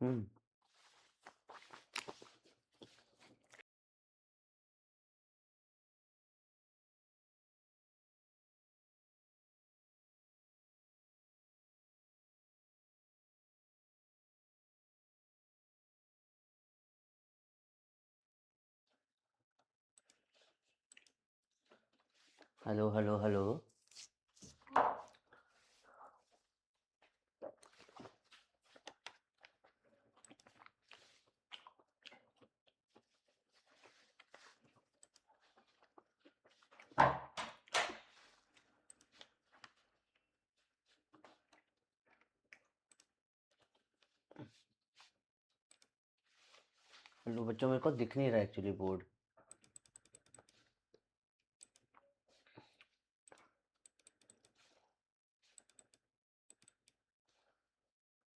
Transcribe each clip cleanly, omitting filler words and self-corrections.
हम्म। Hello hello hello. Hello बच्चों, मेरे को दिख नहीं रहा एक्चुअली बोर्ड।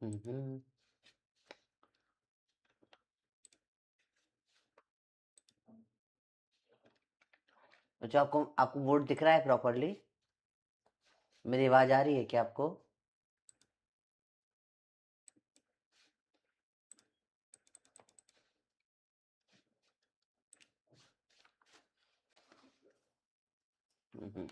हम्म। बच्चों, आपको आपको बोर्ड दिख रहा है प्रॉपरली? मेरी आवाज आ रही है क्या आपको? हम्म।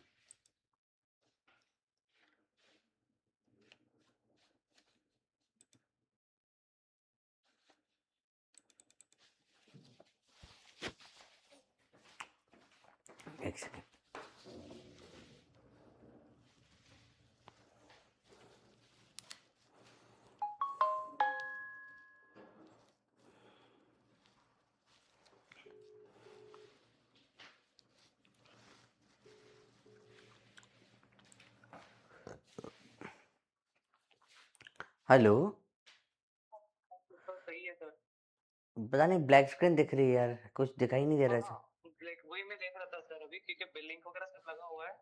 एक सेकेंड। हेलो। तो सही है सर। पता नहीं ब्लैक स्क्रीन दिख रही है यार, कुछ दिखाई नहीं दे रहा है। ब्लैक वही मैं देख रहा था सर अभी, क्योंकि बिलिंग वगैरह सब लगा हुआ है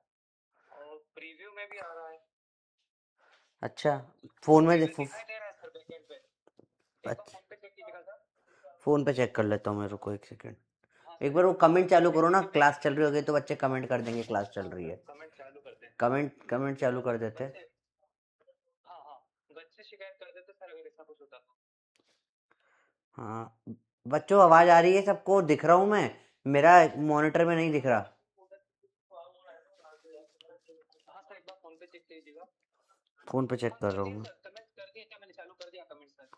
और प्रीव्यू में भी आ रहा है। अच्छा, फोन में प्रीव्यू दिखाई दे रहा है सर बैकएंड पे। एक बार अच्छा, फोन पे चेक कीजिएगा सर। फोन पे चेक कर लेता हूँ, मेरे को एक सेकेंड। हाँ एक सर, बार एक वो बार कमेंट फोन पे चालू चेक करो ना, कीजिए। क्लास चल रही होगी तो बच्चे कमेंट कर देंगे क्लास चल हाँ रही सर, है। कमेंट चालू करते हैं। कमेंट कमेंट चालू कर देते हैं। बच्चे, हाँ हाँ, बच्चे शिकायत कर देते सर अगर ऐसा कुछ होता तो। हाँ बच्चों, आवाज आ रही है? सबको दिख रहा हूँ मैं? मेरा मॉनिटर में नहीं दिख रहा। हाँ सर, एक बार फोन पे चेक कीजिएगा। फोन पे चेक हाँ कर कर रहा हूँ दिए मैं। सर, कमेंट कर दिए क्या? मैंने चालू कर दिया कमेंट सर।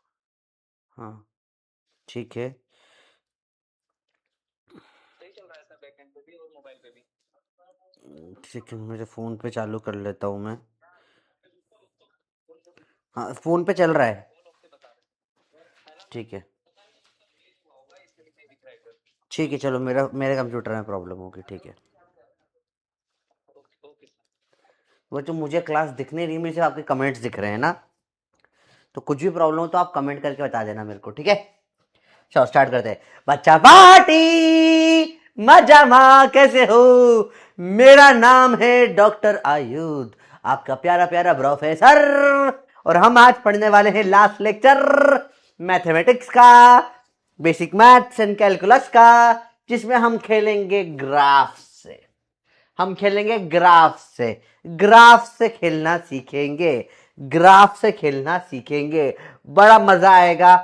हाँ ठीक है। सही चल रहा है सर, बैकएंड पे भी और मोबाइल पे भी। ठीक है, मेरे फ़ोन पे चालू कर लेता हूँ मैं। हाँ, फ़ोन पे चल रहा है। ऑल ओके बता रहे है ना? ठीक है। पता नहीं सर, ये हुआ होगा इसलिए नहीं दिख रहा है इधर। ठीक है, चलो मेरा मेरे कंप्यूटर में प्रॉब्लम होगी, ठीक है। Okay okay sir. वो जो मुझे क्लास दिख नहीं रही, मुझे आपके कमेंट्स दिख रहे हैं ना। तो कुछ भी प्रॉब्लम हो तो आप कमेंट करके बता देना मेरे को, ठीक है? चलो स्टार्ट करते हैं। बच्चा पार्टी मजामा, कैसे हो? मेरा नाम है डॉक्टर आयुध, आपका प्यारा प्यारा प्रोफेसर। और हम आज पढ़ने वाले हैं लास्ट लेक्चर मैथमेटिक्स का, बेसिक मैथ्स एंड कैलकुलस का, जिसमें हम खेलेंगे ग्राफ से। हम खेलेंगे ग्राफ से। ग्राफ से खेलना सीखेंगे। ग्राफ से खेलना सीखेंगे, बड़ा मजा आएगा।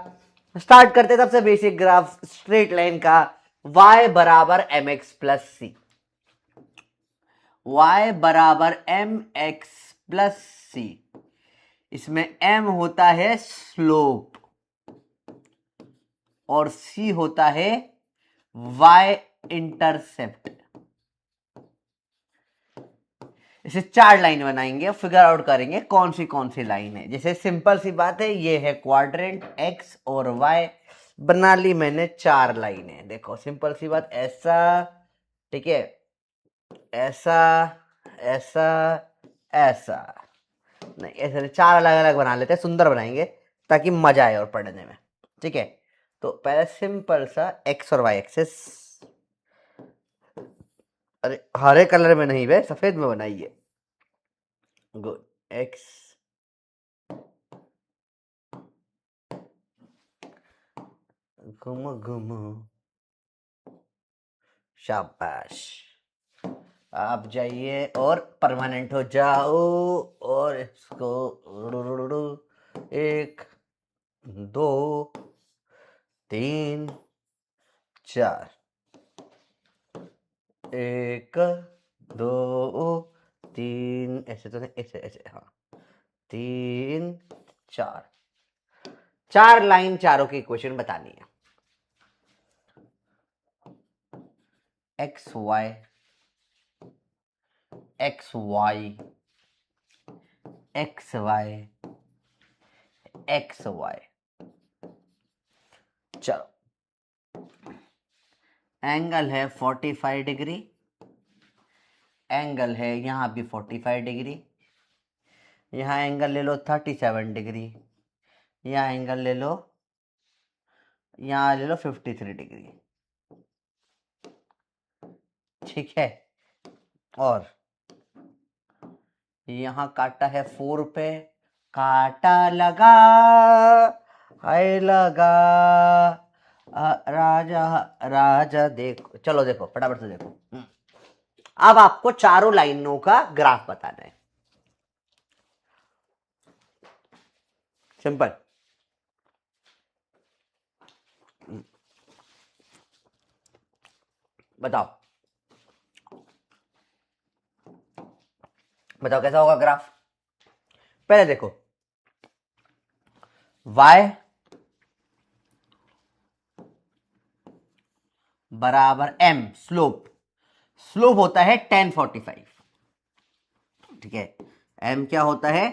स्टार्ट करते सबसे बेसिक ग्राफ, स्ट्रेट लाइन का। y बराबर एम एक्स प्लस सी। y बराबर एम एक्स प्लस सी। इसमें m होता है स्लोप और c होता है y इंटरसेप्ट। इसे चार लाइन बनाएंगे, फिगर आउट करेंगे कौन सी लाइन है। जैसे सिंपल सी बात है, ये है क्वाड्रेंट x और y, बना ली मैंने चार लाइनें। देखो सिंपल सी बात, ऐसा, ठीक है, ऐसा, ऐसा, ऐसा। नहीं, ऐसे चार अलग अलग बना लेते हैं, सुंदर बनाएंगे ताकि मजा आए और पढ़ने में, ठीक है? तो पहले सिंपल सा x और y एक्सिस। अरे हरे कलर में नहीं बे, सफेद में बनाइए। गुड। x घुम घुम, शाबाश। आप जाइए और परमानेंट हो जाओ, और इसको 1 2 3 4, 1 2 3, ऐसे तो नहीं, ऐसे ऐसे, हाँ, 3 4, 4 लाइन चारों की इक्वेशन बतानी है। X y x y x y x y. चलो, एंगल है 45 डिग्री, एंगल है यहां भी 45 डिग्री, यहां एंगल ले लो 37 डिग्री, यहां एंगल ले लो, यहां ले लो 53 डिग्री, ठीक है। और यहां काटा है 4 पे, काटा लगा, हाय लगा, राजा राजा देखो, चलो देखो फटाफट से देखो। अब आपको चारों लाइनों का ग्राफ बताना है, सिंपल। बताओ बताओ कैसा होगा ग्राफ। पहले देखो, y बराबर m, स्लोप, स्लोप होता है tan 45, ठीक है। m क्या होता है,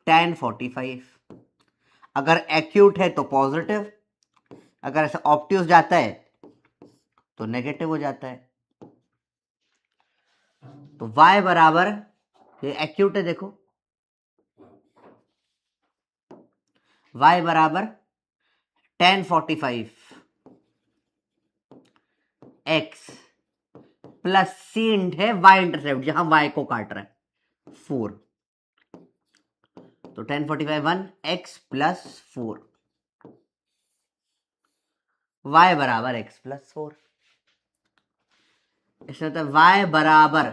tan 45। अगर एक्यूट है तो पॉजिटिव, अगर ऐसा ऑब्ट्यूज जाता है तो नेगेटिव हो जाता है। तो y बराबर, ये एक्यूट है देखो, y बराबर tan 45 x प्लस सी इंट है y इंटरसेप्ट, जहां y को काट रहा है 4, तो tan 45 1 x प्लस 4, y बराबर x प्लस 4। इसमें तो y बराबर,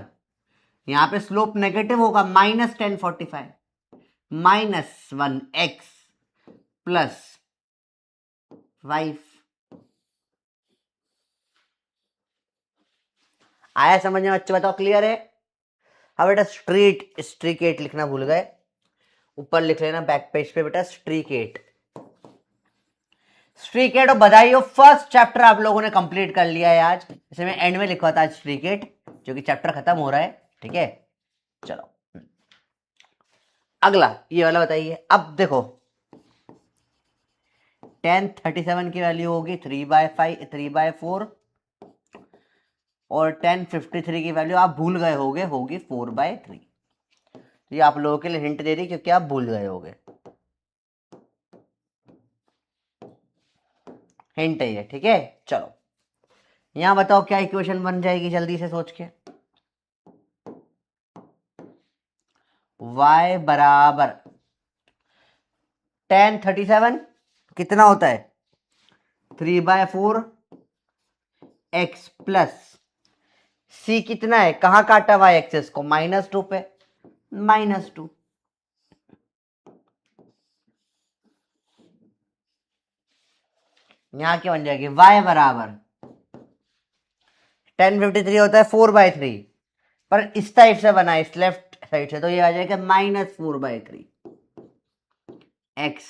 यहां पे स्लोप नेगेटिव होगा, माइनस tan 45 -1 x प्लस 5। आया समझ में बच्चे, बताओ क्लियर है। हाँ बेटा, स्ट्रीक 8 लिखना भूल गए, ऊपर लिख लेना बैक पेज पे बेटा, स्ट्रीक 8। स्ट्रीक 8, और बधाई हो, फर्स्ट चैप्टर आप लोगों ने कंप्लीट कर लिया है आज। जैसे मैं एंड में लिखा था स्ट्रीक 8, जो कि चैप्टर खत्म हो रहा है, ठीक है। चलो अगला ये वाला बताइए। अब देखो, tan 37 की वैल्यू होगी 3/4, और tan 53 की वैल्यू आप भूल गए होगे, होगी 4/3। ये आप लोगों के लिए हिंट दे रही, क्योंकि आप भूल गए होगे, हिंट है ये, ठीक है। चलो यहां बताओ क्या इक्वेशन बन जाएगी, जल्दी से सोच के। y बराबर tan 37 कितना होता है, 3/4 x प्लस c कितना है, कहां काटा y एक्सेस को, -2 पे, -2। यहां क्या बन जाएगी, y बराबर tan 53 होता है 4/3, पर इस टाइप से बना है, इस लेफ्ट साइड से, तो ये आ जाएगा -4/3 x,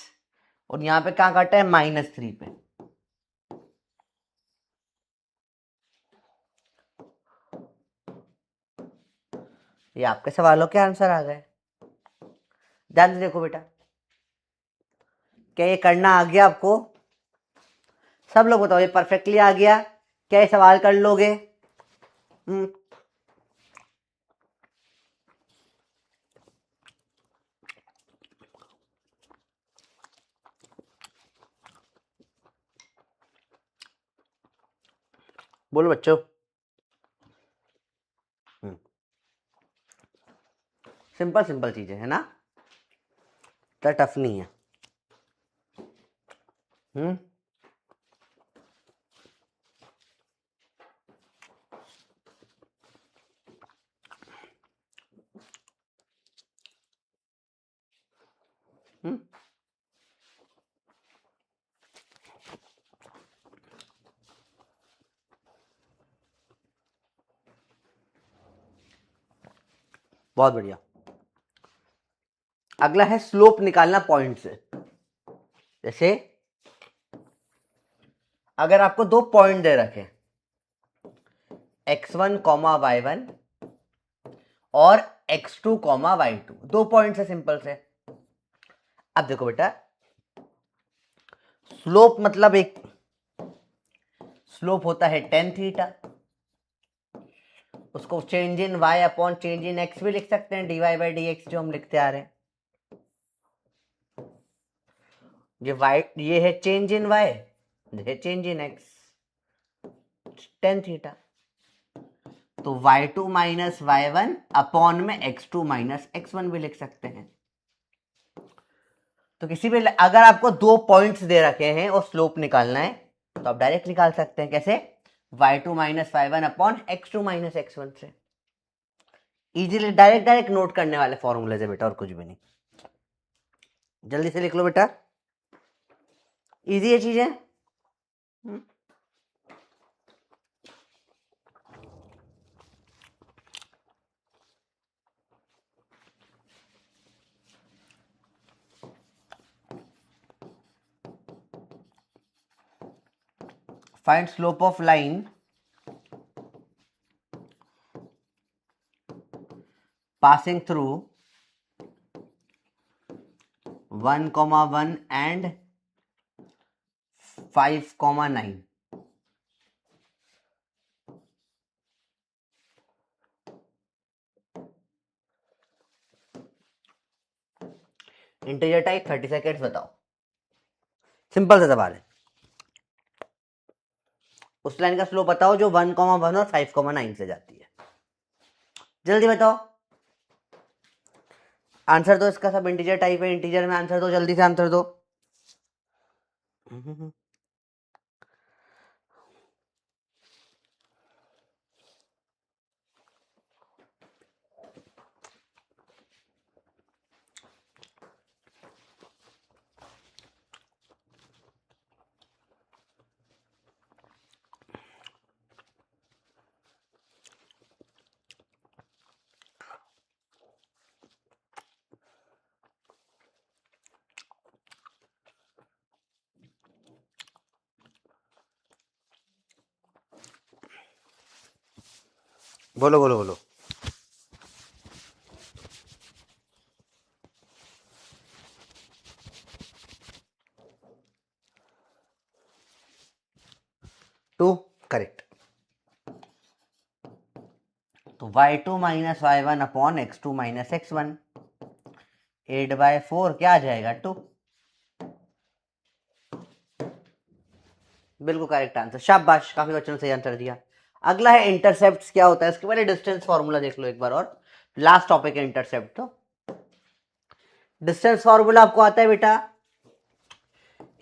और यहां पे कहां काटा है, -3 पे। ये आपके सवालों के आंसर आ गए। ध्यान से देखो बेटा, क्या ये करना आ गया आपको, सब लोग बताओ, ये परफेक्टली आ गया क्या, ये सवाल कर लोगे। बोलो बच्चों। सिंपल सिंपल चीजें है ना, तो टफ नहीं है। बहुत बढ़िया। अगला है स्लोप निकालना पॉइंट से। जैसे अगर आपको दो पॉइंट दे रखे x1 कॉमा y1 और x2 कॉमा y2, दो पॉइंट है सिंपल से। अब देखो बेटा, स्लोप मतलब एक स्लोप होता है tan थीटा, उसको change in y upon change in x भी लिख सकते हैं, dy बाई dx जो हम लिखते आ रहे हैं। ये है चेंज इन y, ये है change in x, tan theta. तो y2 माइनस y1 अपॉन में x2 माइनस x1 भी लिख सकते हैं। तो किसी भी अगर आपको दो पॉइंट्स दे रखे हैं और स्लोप निकालना है तो आप डायरेक्ट निकाल सकते हैं। कैसे? y2 minus y1 upon x2 minus x1 से। इजीली डायरेक्ट डायरेक्ट नोट करने वाले फॉर्मूले से बेटा, और कुछ भी नहीं। जल्दी से लिख लो बेटा, इजी है चीजें। Find slope of line passing through 1,1 and 5,9. Integer type 30 seconds बताओ। सिंपल सा सवाल है। उस लाइन का स्लोप बताओ जो 1,1 और 5,9 से जाती है। जल्दी बताओ, आंसर दो। इसका सब इंटीजर टाइप है, इंटीजर में आंसर दो, जल्दी से आंसर दो। बोलो बोलो बोलो। Two correct. तो y2 minus y1 upon x2 minus x1, 8/4 क्या आ जाएगा? 2। बिल्कुल करेक्ट आंसर, शाबाश, काफी बच्चों ने सही आंसर दिया। अगला है इंटरसेप्ट क्या होता है। इसके पहले डिस्टेंस फॉर्मूला देख लो एक बार, और लास्ट टॉपिक है इंटरसेप्ट। तो डिस्टेंस फॉर्मूला आपको आता है बेटा,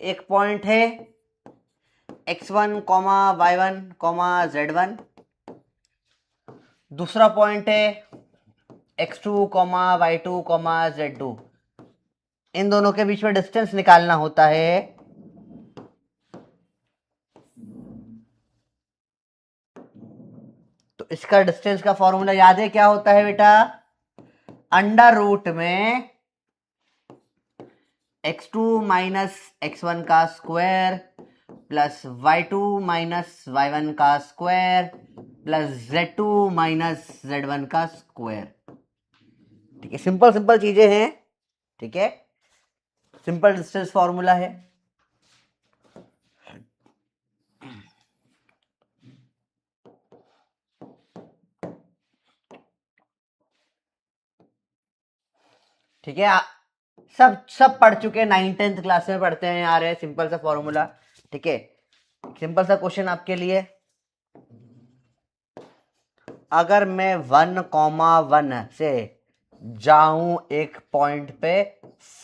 एक पॉइंट है x1 comma y1 comma z1, दूसरा पॉइंट है x2 comma y2 comma z2। इन दोनों के बीच में डिस्टेंस निकालना होता है। तो इसका डिस्टेंस का फॉर्मूला याद है क्या होता है बेटा? अंडर रूट में x2 माइनस x1 का square plus y2 minus y1 का square plus z2 minus z1 का स्क्वायर। ठीक है, सिंपल सिंपल चीजें हैं। ठीक है, सिंपल डिस्टेंस फॉर्मूला है। ठीक है, सब सब पढ़ चुके हैं, 9th-10th क्लास में पढ़ते हैं आ रहे हैं सिंपल सा फॉर्मूला। ठीक है, सिंपल सा क्वेश्चन आपके लिए। अगर मैं 1,1 से जाऊं एक पॉइंट पे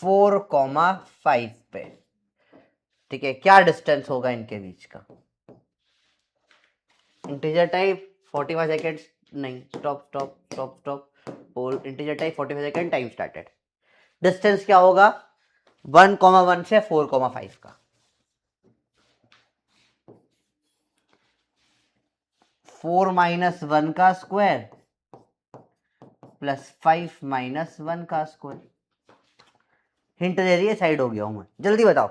4,5 पे, ठीक है, क्या डिस्टेंस होगा इनके बीच का? इंटीजर टाइप 45 सेकेंड, नहीं, stop stop stop stop. Integer type 45 second, time started. Distance क्या होगा 1,1 से 4,5 का? 4 माइनस 1 का स्क्वायर प्लस 5 माइनस 1 का स्क्वायर। हिंट दे रही है, साइड हो गया हूं मैं, जल्दी बताओ।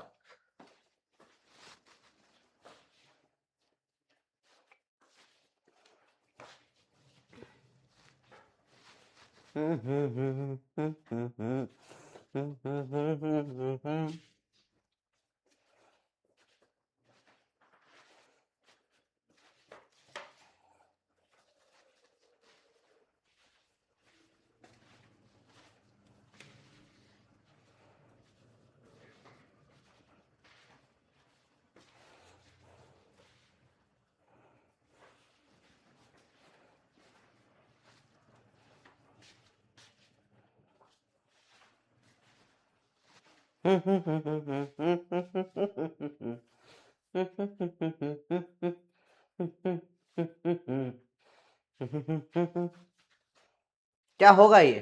क्या होगा ये?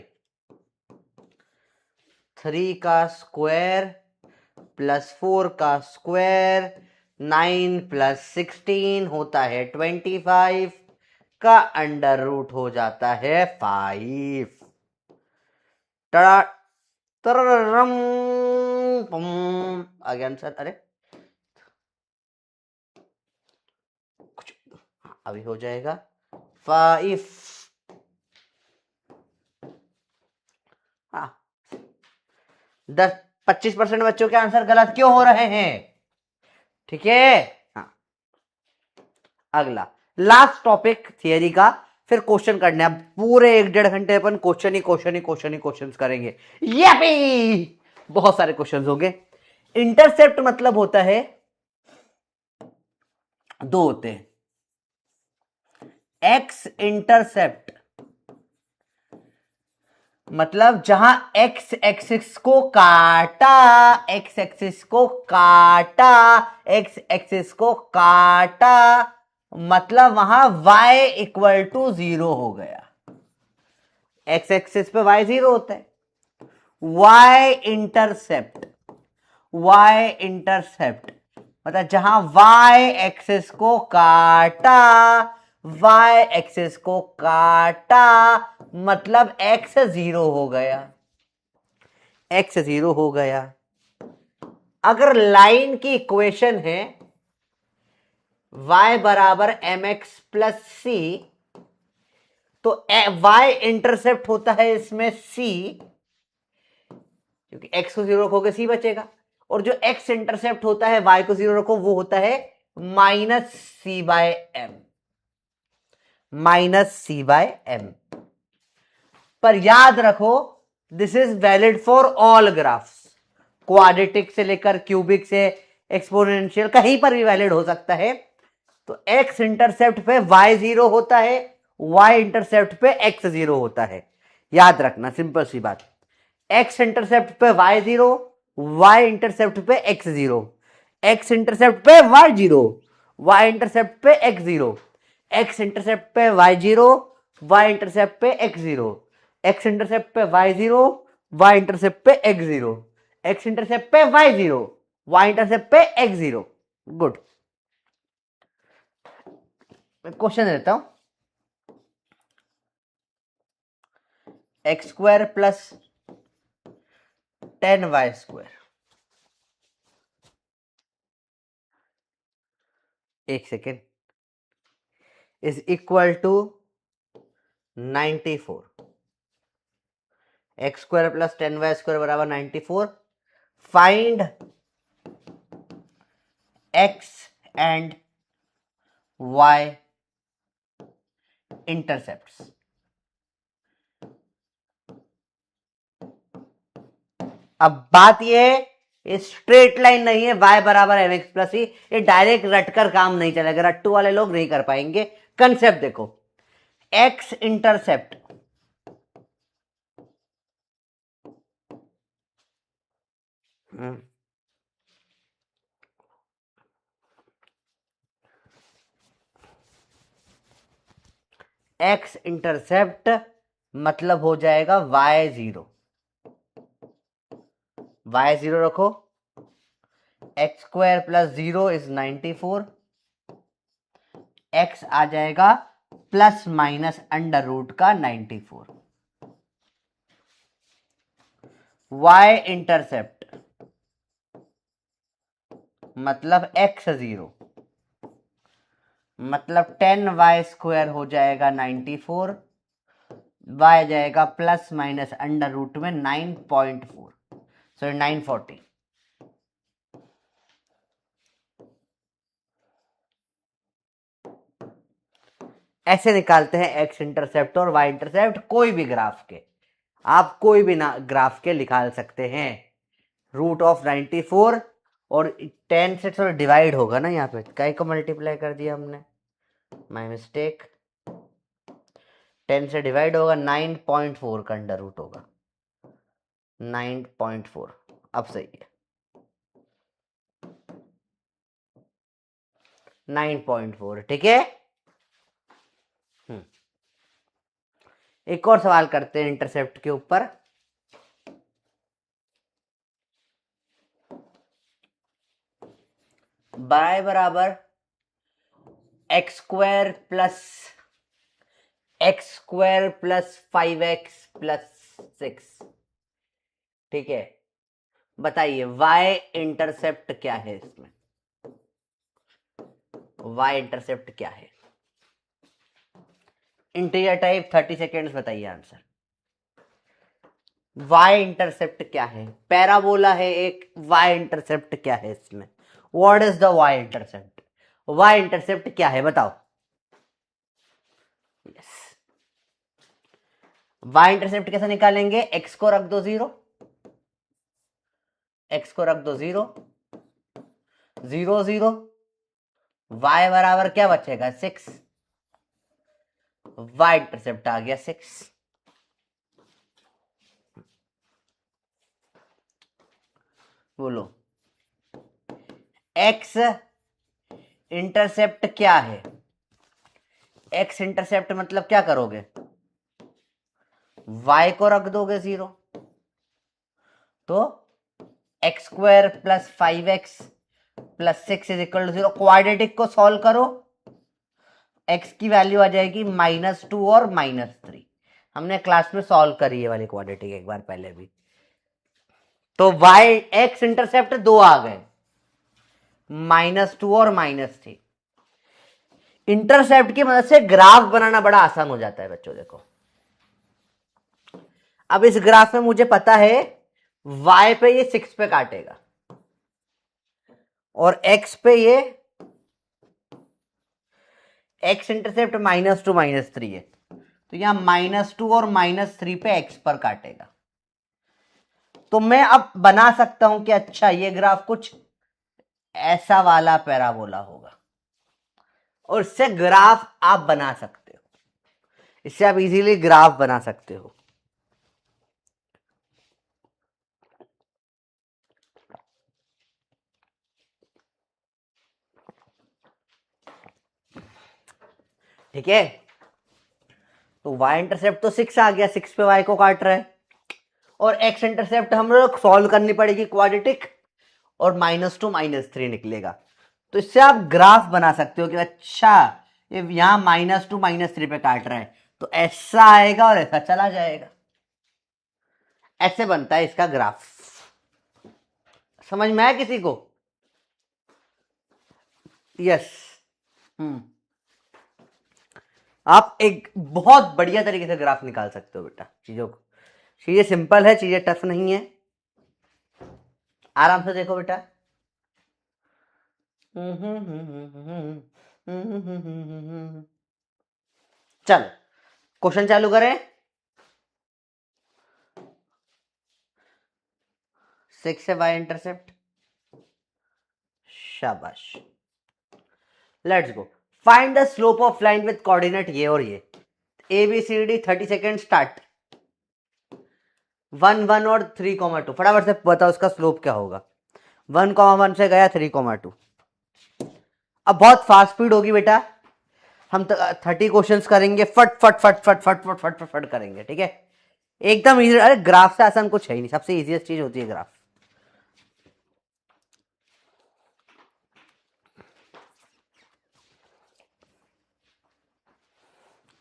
3 का स्क्वायर प्लस 4 का स्क्वायर, 9 प्लस 16 होता है 25 का अंडर रूट हो जाता है 5। टड़ा तररम पम। आगे आंसर। अरे कुछ अभी हो जाएगा 5। हाँ, 25% बच्चों के आंसर गलत क्यों हो रहे हैं? ठीक है। हाँ, अगला लास्ट टॉपिक थियरी का, फिर क्वेश्चन करने। अब पूरे 1-1.5 घंटे अपन क्वेश्चन ही क्वेश्चन करेंगे। ये बहुत सारे क्वेश्चन होंगे। इंटरसेप्ट मतलब होता है, दो होते हैं। एक्स इंटरसेप्ट मतलब जहां एक्स एक्सिस को काटा, एक्स एक्सिस को काटा, एक्स एक्सिस को काटा, मतलब वहां y इक्वल टू 0 हो गया। एक्स एक्सिस पे y 0 होता है। y इंटरसेप्ट, y इंटरसेप्ट मतलब जहां y एक्सिस को काटा, y एक्सिस को काटा, मतलब x 0 हो गया, x 0 हो गया। अगर लाइन की इक्वेशन है y बराबर mx प्लस सी, तो y इंटरसेप्ट होता है इसमें c, क्योंकि x को 0 रखोगे c बचेगा, और जो x इंटरसेप्ट होता है y को 0 रखो वो होता है माइनस सी बाय एम, माइनस सी बाय एम। पर याद रखो this is valid for all graphs, quadratic से लेकर क्यूबिक से एक्सपोनेंशियल, कहीं पर भी वैलिड हो सकता है। तो x इंटरसेप्ट पे y 0 होता है, y इंटरसेप्ट पे x 0 होता है। याद रखना, सिंपल सी बात। x इंटरसेप्ट पे y 0, y इंटरसेप्ट पे x 0, x इंटरसेप्ट पे y 0, y इंटरसेप्ट पे x 0, x इंटरसेप्ट पे y 0, y इंटरसेप्ट पे x 0, x इंटरसेप्ट पे y 0, y इंटरसेप्ट पे x 0, x इंटरसेप्ट पे y 0, y इंटरसेप्ट पे x 0। गुड। क्वेश्चन देता हूं, X square plus 10y square, एक second, is equal to 94। X square plus 10y square बराबर 94। Find x and y intercepts. अब बात यह है, ये स्ट्रेट लाइन नहीं है, y बराबर एम एक्स प्लस सी, ये डायरेक्ट रटकर काम नहीं चलेगा, रट्टू वाले लोग नहीं कर पाएंगे। कंसेप्ट देखो, x इंटरसेप्ट x इंटरसेप्ट मतलब हो जाएगा y 0, y 0 रखो, x square plus 0 is 94, x आ जाएगा प्लस माइनस अंडर रूट का 94। y इंटरसेप्ट मतलब x0 मतलब 10y² हो जाएगा 94, y जाएगा प्लस माइनस अंडर रूट में 9.4, सॉरी 940। ऐसे निकालते हैं एक्स इंटरसेप्ट और वाई इंटरसेप्ट कोई भी ग्राफ के। आप कोई भी ना ग्राफ के निकाल सकते हैं। रूट ऑफ 94 और 10 से थोड़ा डिवाइड होगा ना, यहाँ पे कई को मल्टीप्लाई कर दिया हमने, माय मिस्टेक। 10 से डिवाइड होगा, 9.4 का अंडर रूट होगा, 9.4। अब सही है, 9.4, ठीक है। एक और सवाल करते हैं इंटरसेप्ट के ऊपर। y बराबर x² प्लस 5x प्लस 6, ठीक है। बताइए y इंटरसेप्ट क्या है इसमें, y इंटरसेप्ट क्या है। इंटीजर टाइप 30 सेकेंड्स, बताइए आंसर। y इंटरसेप्ट क्या है, पैराबोला है एक, y इंटरसेप्ट क्या है इसमें, what is the y intercept, y intercept क्या है बताओ। यस, y इंटरसेप्ट कैसे निकालेंगे, x को रख दो 0, x को रख दो 0, 0 0, y बराबर क्या बचेगा 6, y इंटरसेप्ट आ गया 6। बोलो x इंटरसेप्ट क्या है, x इंटरसेप्ट मतलब क्या करोगे, y को रख दोगे 0, तो x² plus 5x plus 6 is equal to 0। Quadratic को सॉल्व करो, x की वैल्यू आ जाएगी -2 और -3। हमने क्लास में सॉल्व करी है वाली क्वाड्रेटिक एक बार पहले भी। तो y x इंटरसेप्ट 2 आ गए, -2 और -3। इंटरसेप्ट की मदद से ग्राफ बनाना बड़ा आसान हो जाता है बच्चों। देखो अब इस ग्राफ में मुझे पता है y पे ये 6 पे काटेगा और x पे ये x इंटरसेप्ट -2 -3 है, तो यहां -2 और -3 पे x पर काटेगा। तो मैं अब बना सकता हूं कि अच्छा ये ग्राफ कुछ ऐसा वाला पैराबोला होगा, और इससे ग्राफ आप बना सकते हो, इससे आप इजीली ग्राफ बना सकते हो। ठीक है, तो y इंटरसेप्ट तो 6 आ गया, 6 पे y को काट रहा है, और x इंटरसेप्ट हम लोग सॉल्व करनी पड़ेगी क्वाड्रेटिक, और -2 -3 निकलेगा। तो इससे आप ग्राफ बना सकते हो कि अच्छा ये यहां -2 -3 पे काट रहा है, तो ऐसा आएगा और ऐसा चला जाएगा। ऐसे बनता है इसका ग्राफ। समझ में आया किसी को? यस। आप एक बहुत बढ़िया तरीके से ग्राफ निकाल सकते हो बेटा। चीजें सिंपल है, चीजें टफ नहीं है, आराम से देखो बेटा। चलो क्वेश्चन चालू करें। 6 है y इंटरसेप्ट, शाबाश। Let's go, find the slope of line with coordinate ये और ये, ABCD 30 सेकेंड स्टार्ट। 1 1 और 3,2, फटाफट से बताओ उसका स्लोप क्या होगा। 1,1 से गया 3,2। अब बहुत फास्ट स्पीड होगी बेटा, हम 30 क्वेश्चंस करेंगे, फट फट फट फट फट फट फट फट फट करेंगे, ठीक है। एकदम इजी। अरे ग्राफ से आसान कुछ है ही नहीं, सबसे इजीएस्ट चीज होती है ग्राफ।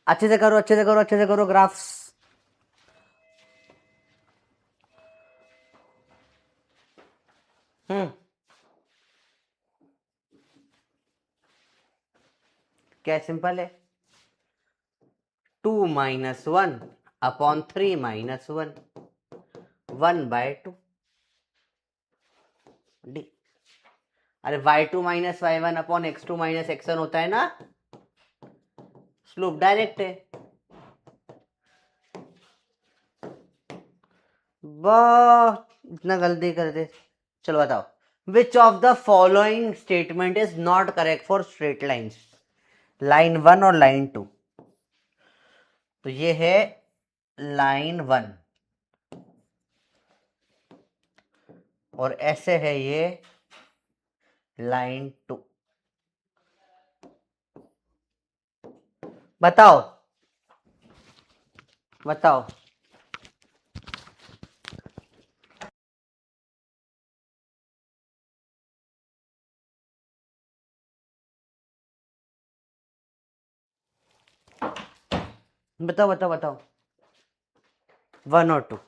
अच्छे से करो, अच्छे से करो, अच्छे से करो ग्राफ्स। क्या सिंपल है, 2 माइनस 1 अपॉन 3 माइनस 1, 1/2 डी। अरे y2 minus y1 upon x2 minus x1 होता है ना, स्लोप डायरेक्ट है। वाह, इतना गलती कर दे। चलो बताओ, which of the following statement is not correct for straight lines, line 1 और लाइन 2। तो ये है लाइन 1 और ऐसे है ये लाइन 2। बताओ बताओ। बताओ बताओ बताओ, 1 और 2।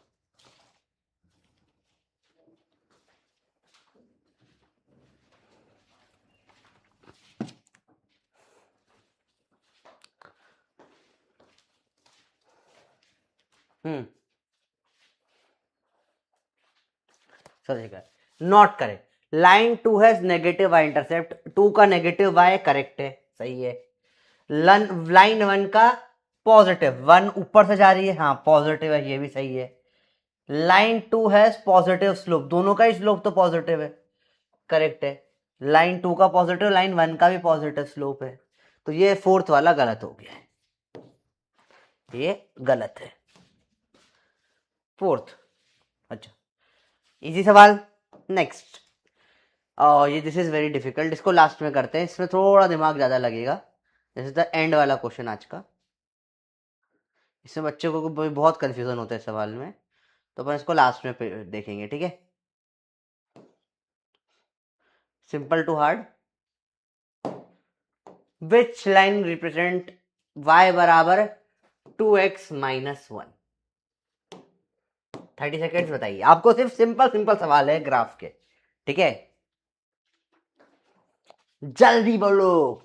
Not correct. Line 2 has negative y intercept, 2 का नेगेटिव वाई करेक्ट है, सही है। लाइन 1 का पॉजिटिव, 1 ऊपर से जा रही है, हाँ पॉजिटिव है, ये भी सही है। लाइन 2 हैज पॉजिटिव स्लोप, दोनों का ही स्लोप तो पॉजिटिव है, करेक्ट है। लाइन 2 का पॉजिटिव, लाइन 1 का भी पॉजिटिव स्लोप है, तो ये फोर्थ वाला गलत हो गया है, ये गलत है फोर्थ। अच्छा, इजी सवाल। नेक्स्ट, ये दिस इज वेरी डिफिकल्ट, इसको लास्ट में करते हैं, इसमें थोड़ा दिमाग ज्यादा लगेगा। दिस इज द एंड वाला क्वेश्चन आज का, इसमें बच्चों को बहुत कंफ्यूजन होता है सवाल में, तो अपन इसको लास्ट में देखेंगे, ठीक है। Simple to hard. Which line represent y बराबर 2x माइनस 1। 30 सेकेंड्स बताइए, आपको सिर्फ सिंपल सिंपल सवाल है ग्राफ के, ठीक है, जल्दी बोलो।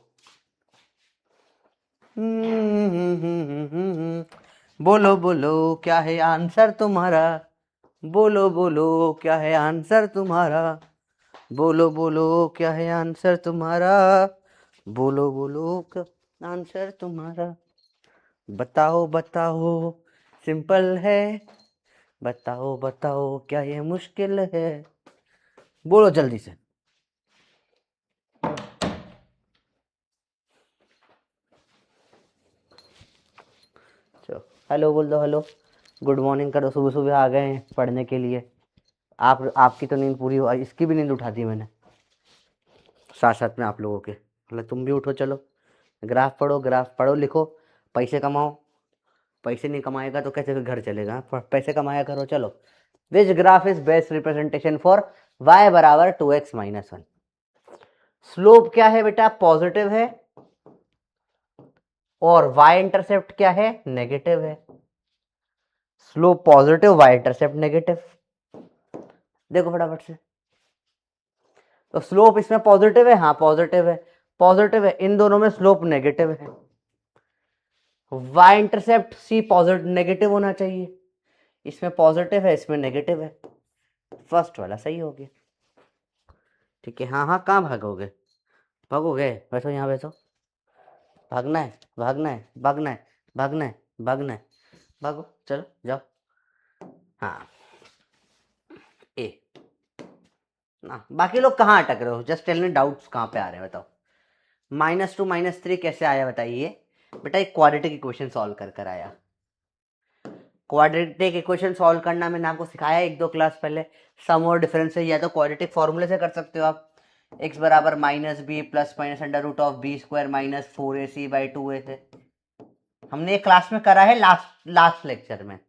बोलो बोलो क्या है आंसर तुम्हारा, बोलो बोलो क्या है आंसर तुम्हारा, बोलो बोलो क्या है आंसर तुम्हारा, बोलो बोलो क्या आंसर तुम्हारा, बताओ बताओ, सिंपल है, बताओ बताओ क्या ये मुश्किल है, बोलो जल्दी से। चलो हेलो बोल दो, हेलो, गुड मॉर्निंग करो, सुबह सुबह आ गए हैं पढ़ने के लिए। आपकी तो नींद पूरी हुआ, इसकी भी नींद उठा दी मैंने साथ साथ में आप लोगों के, मतलब तुम भी उठो, चलो ग्राफ पढ़ो, ग्राफ पढ़ो लिखो, पैसे कमाओ, पैसे नहीं कमाएगा तो कैसे घर चलेगा, पैसे कमाया करो, चलो। Which graph is best representation for y बराबर 2x माइनस 1। स्लोप क्या है बेटा, पॉजिटिव है, और y इंटरसेप्ट क्या है, नेगेटिव है। Slope positive, y intercept negative, देखो फटाफट से। तो स्लोप इसमें पॉजिटिव है, हाँ पॉजिटिव है, पॉजिटिव है, इन दोनों में स्लोप नेगेटिव है। y intercept c positive negative होना चाहिए, इसमें पॉजिटिव है, इसमें नेगेटिव है, फर्स्ट वाला सही हो गया, ठीक है। हाँ हाँ, कहाँ भागोगे, भागोगे, बैठो यहाँ बैठो, भागना है भागना है भागना है भागना है भागना है, भागो चलो जाओ। हाँ ए ना, बाकी लोग कहाँ अटक रहे हो, जस्ट टेल मी डाउट्स कहाँ पे आ रहे हैं, बताओ। -2 -3 कैसे आया बताइए बेटा, एक क्वाड्रेटिक इक्वेशन सॉल्व कर कर आया। क्वाड्रेटिक इक्वेशन सॉल्व करना मैंने आपको सिखाया 1-2 क्लास पहले, सम और डिफरेंस से, या तो क्वाड्रेटिक फॉर्मूले से कर सकते हो आप, x बराबर -b plus minus under root of b square minus 4ac/2a से, हमने एक क्लास में करा है, लास्ट लेक्चर में,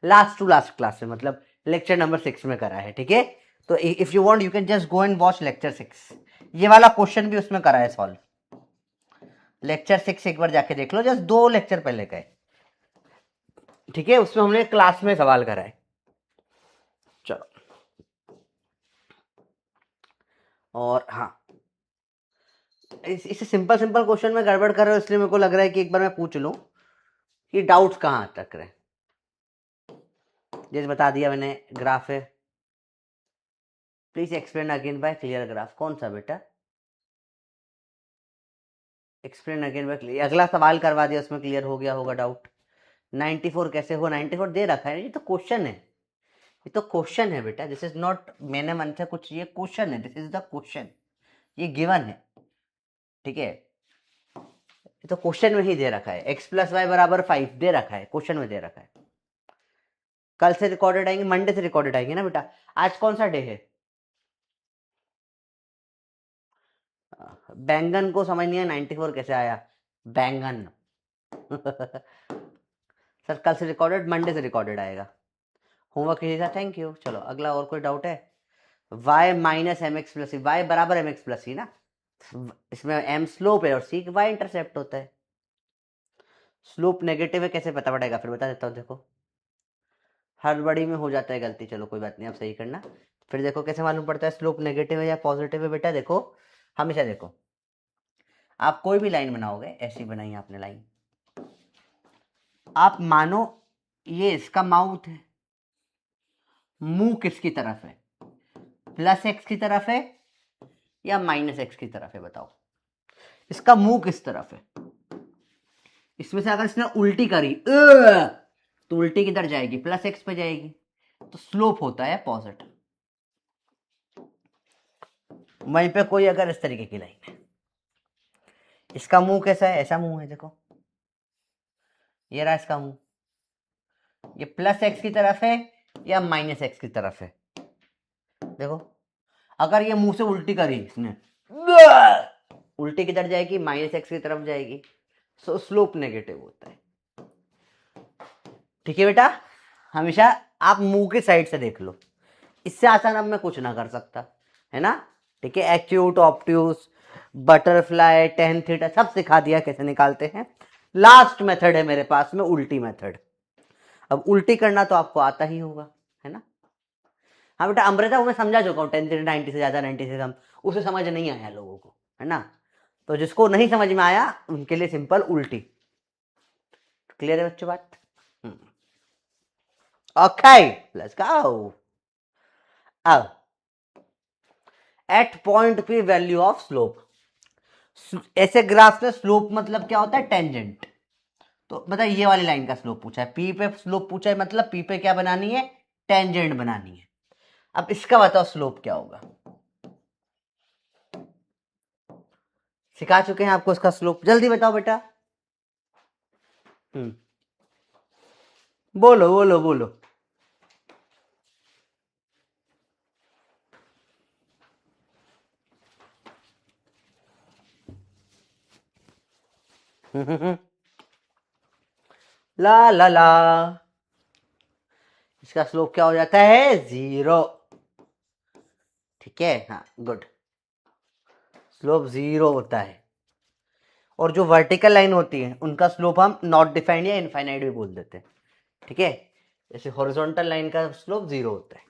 लास्ट टू लास्ट क्लास में, मतलब लेक्चर नंबर 6 में करा है, ठीक है। तो if you want you can just go and watch lecture 6, ये वाला क्वेश्चन भी उसमें करा है सॉल्व, लेक्चर 6 एक बार जाके देख लो, जस्ट 2 लेक्चर पहले का है, ठीक है, उसमें हमने क्लास में सवाल करा है। चलो और हाँ, इसे सिंपल सिंपल क्वेश्चन में गड़बड़ कर रहे हो, इसलिए मेरे को लग रहा है कि एक बार मैं पूछ लूं कि डाउट्स कहाँ अटक रहे। जैसे बता दिया मैंने, ग्राफ है, please explain again by clear graph. कौन सा बेटा? एक्सप्लेन अगेन बाय क्लियर, अगला सवाल करवा दिया, उसमें क्लियर हो गया होगा डाउट। 94 कैसे हो? 94 दे रखा है, ये तो क्वेश्चन है, ये तो क्वेश्चन है बेटा। दिस इज नॉट मैंने मन से कुछ, ये क्वेश्चन है, दिस इज द क्वेश्चन, ये गिवन है, ठीक है। ये तो क्वेश्चन में ही दे रखा है, x प्लस वाई बराबर 5 दे रखा है, क्वेश्चन में दे रखा है। कल से रिकॉर्डेड आएंगे, मंडे से रिकॉर्डेड आएंगे ना बेटा। आज कौन सा डे है? बैंगन को समझ नहीं है 94 कैसे आया, बैंगन। सर कल से रिकॉर्डेड, मंडे से रिकॉर्डेड आएगा। होमवर्क कीजिए था, थैंक यू। चलो अगला, और कोई डाउट है? y minus M X plus C, Y बराबर एम एक्स प्लस सी ना, इसमें m स्लोप है और c y इंटरसेप्ट होता है। स्लोप नेगेटिव है, कैसे पता पड़ेगा? फिर बता देता हूँ, देखो हर बड़ी में हो जाता है गलती, चलो कोई बात नहीं, आप सही करना। फिर देखो कैसे मालूम पड़ता है स्लोप नेगेटिव है या पॉजिटिव है बेटा। देखो हमेशा देखो, आप कोई भी लाइन बनाओगे, ऐसी बनाई आपने लाइन, आप मानो ये इसका माउथ है, मुंह किसकी तरफ है? प्लस एक्स की तरफ है या माइनस एक्स की तरफ है? बताओ, इसका मुंह किस तरफ है? इसमें से अगर इसने उल्टी करी तो उल्टी किधर जाएगी? प्लस एक्स पे जाएगी, तो स्लोप होता है पॉजिटिव। वहीं पे कोई अगर इस तरीके की लाइन है, इसका मुंह कैसा है? ऐसा मुंह है, देखो ये रहा इसका मुंह, ये प्लस एक्स की तरफ है या माइनस एक्स की तरफ है? देखो अगर ये मुंह से उल्टी करी इसने, उल्टी किधर जाएगी? माइनस एक्स की तरफ जाएगी, सो स्लोप नेगेटिव होता है। ठीक है बेटा, हमेशा आप मुंह के साइड से देख लो, इससे आसान अब मैं कुछ ना कर सकता, है ना। ठीक है, acute, obtuse, butterfly, tan theta सब सिखा दिया कैसे निकालते हैं। लास्ट मेथड है मेरे पास में, उल्टी मेथड। अब उल्टी करना तो आपको आता ही होगा, है ना। हाँ बेटा, अमृता वो मैं समझा चुका हूँ, 10 से 90 से ज्यादा, 90 से कम, उसे समझ नहीं आया लोगों को, है ना। तो जिसको नहीं समझ में आया उनके लिए सिंपल उल्टी। क्लियर है बच्चों बात? Okay, let's go. अब at point P value of slope, ऐसे ग्राफ में स्लोप मतलब क्या होता है? टेंजेंट। तो मतलब ये वाली लाइन का स्लोप पूछा है, पी पे स्लोप पूछा है, मतलब पी पे क्या बनानी है? टेंजेंट बनानी है। अब इसका बताओ स्लोप क्या होगा? सिखा चुके हैं आपको इसका स्लोप, जल्दी बताओ बेटा। बोलो बोलो बोलो। ला ला ला, इसका स्लोप क्या हो जाता है? 0। ठीक है, हाँ गुड, स्लोप 0 होता है। और जो वर्टिकल लाइन होती है उनका स्लोप हम नॉट डिफाइंड या इनफाइनाइट भी बोल देते हैं। ठीक है, जैसे हॉरिजॉन्टल लाइन का स्लोप 0 होता है।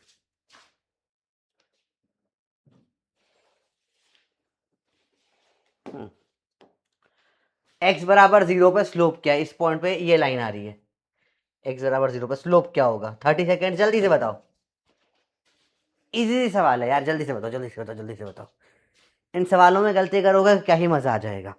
एक्स बराबर 0 पे स्लोप क्या है? इस पॉइंट पे ये लाइन आ रही है, एक्स बराबर 0 पे स्लोप क्या होगा? 30 सेकेंड, जल्दी से बताओ। इजी सवाल है यार, जल्दी से बताओ, जल्दी से बताओ, जल्दी से बताओ। इन सवालों में गलती करोगे क्या ही मजा आ जाएगा।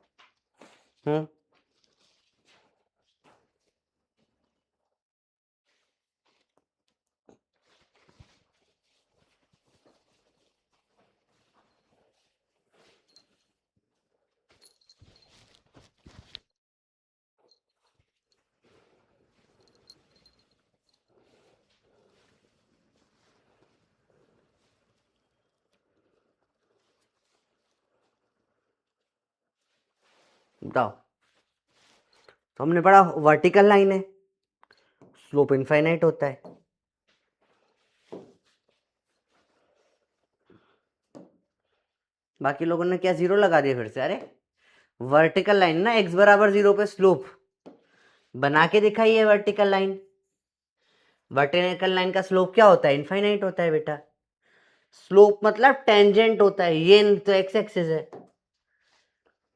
बताओ। तो हमने पढ़ा वर्टिकल लाइन है, स्लोप इनफाइनाइट होता है। बाकी लोगों ने क्या 0 लगा दिया फिर से? अरे वर्टिकल लाइन ना, एक्स बराबर 0 पे स्लोप बना के दिखाई है वर्टिकल लाइन। वर्टिकल लाइन का स्लोप क्या होता है? इनफाइनाइट होता है बेटा। स्लोप मतलब टेंजेंट होता है, ये तो एक्स एक्सिस है।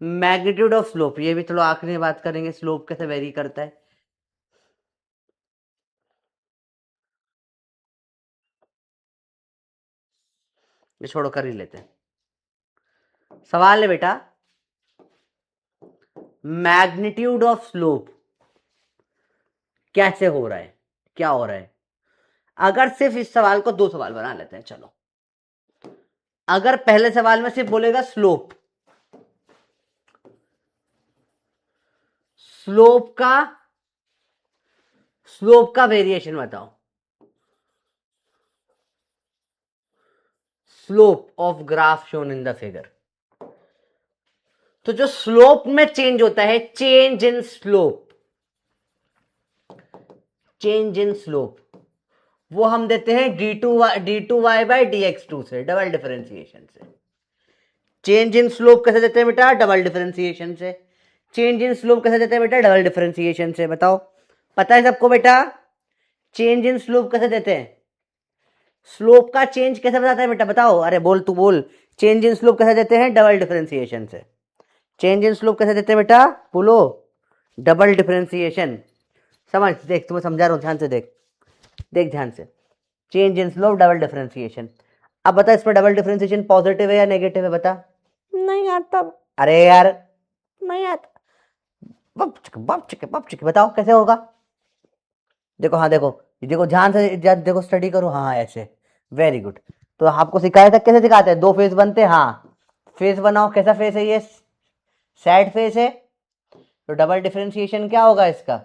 मैग्नीट्यूड ऑफ स्लोप, ये भी थोड़ा आखिरी में बात करेंगे, स्लोप कैसे वेरी करता है। ये छोड़ो, कर ही लेते हैं। सवाल है बेटा, मैग्नीट्यूड ऑफ स्लोप कैसे हो रहा है, क्या हो रहा है। अगर सिर्फ इस सवाल को 2 सवाल बना लेते हैं, चलो। अगर पहले सवाल में सिर्फ बोलेगा स्लोप, स्लोप का वेरिएशन बताओ, slope of graph shown in the figure. तो जो स्लोप में चेंज होता है, चेंज इन स्लोप, वो हम देते हैं d2y बाई dx2 से, डबल डिफरेंशिएशन से। चेंज इन स्लोप कैसे देते हैं बेटा, डबल डिफरेंशिएशन से। चेंज इन स्लोप कैसे देते हैं बेटा, डबल डिफरेंशिएशन से। बताओ, पता है सबको बेटा, चेंज इन स्लोप कैसे देते हैं, स्लोप का चेंज कैसे बताता है बेटा, बताओ। अरे बोल, तू बोल, चेंज इन स्लोप कैसे देते हैं, डबल डिफरेंशिएशन से। चेंज इन स्लोप कैसे देते हैं बेटा, बोलो, डबल डिफरेंशिएशन। समझ, देख तुम्हें समझा रहा हूं, ध्यान से देख, देख ध्यान से। Change in slope double differentiation. अब बता, इसमें डबल डिफरेंशिएशन पॉजिटिव है या नेगेटिव है, बता। नहीं आता। अरे यार, नहीं आता। बप चिके बताओ कैसे होगा। देखो, हाँ देखो, देखो ध्यान से, देखो स्टडी करो, हाँ ऐसे, वेरी गुड। तो आपको सिखाया था कैसे सिखाते हैं, 2 फेस बनते हैं, हाँ। फेस बनाओ, कैसा फेस है ये, सैड फेस है, तो डबल डिफरेंशिएशन क्या होगा इसका,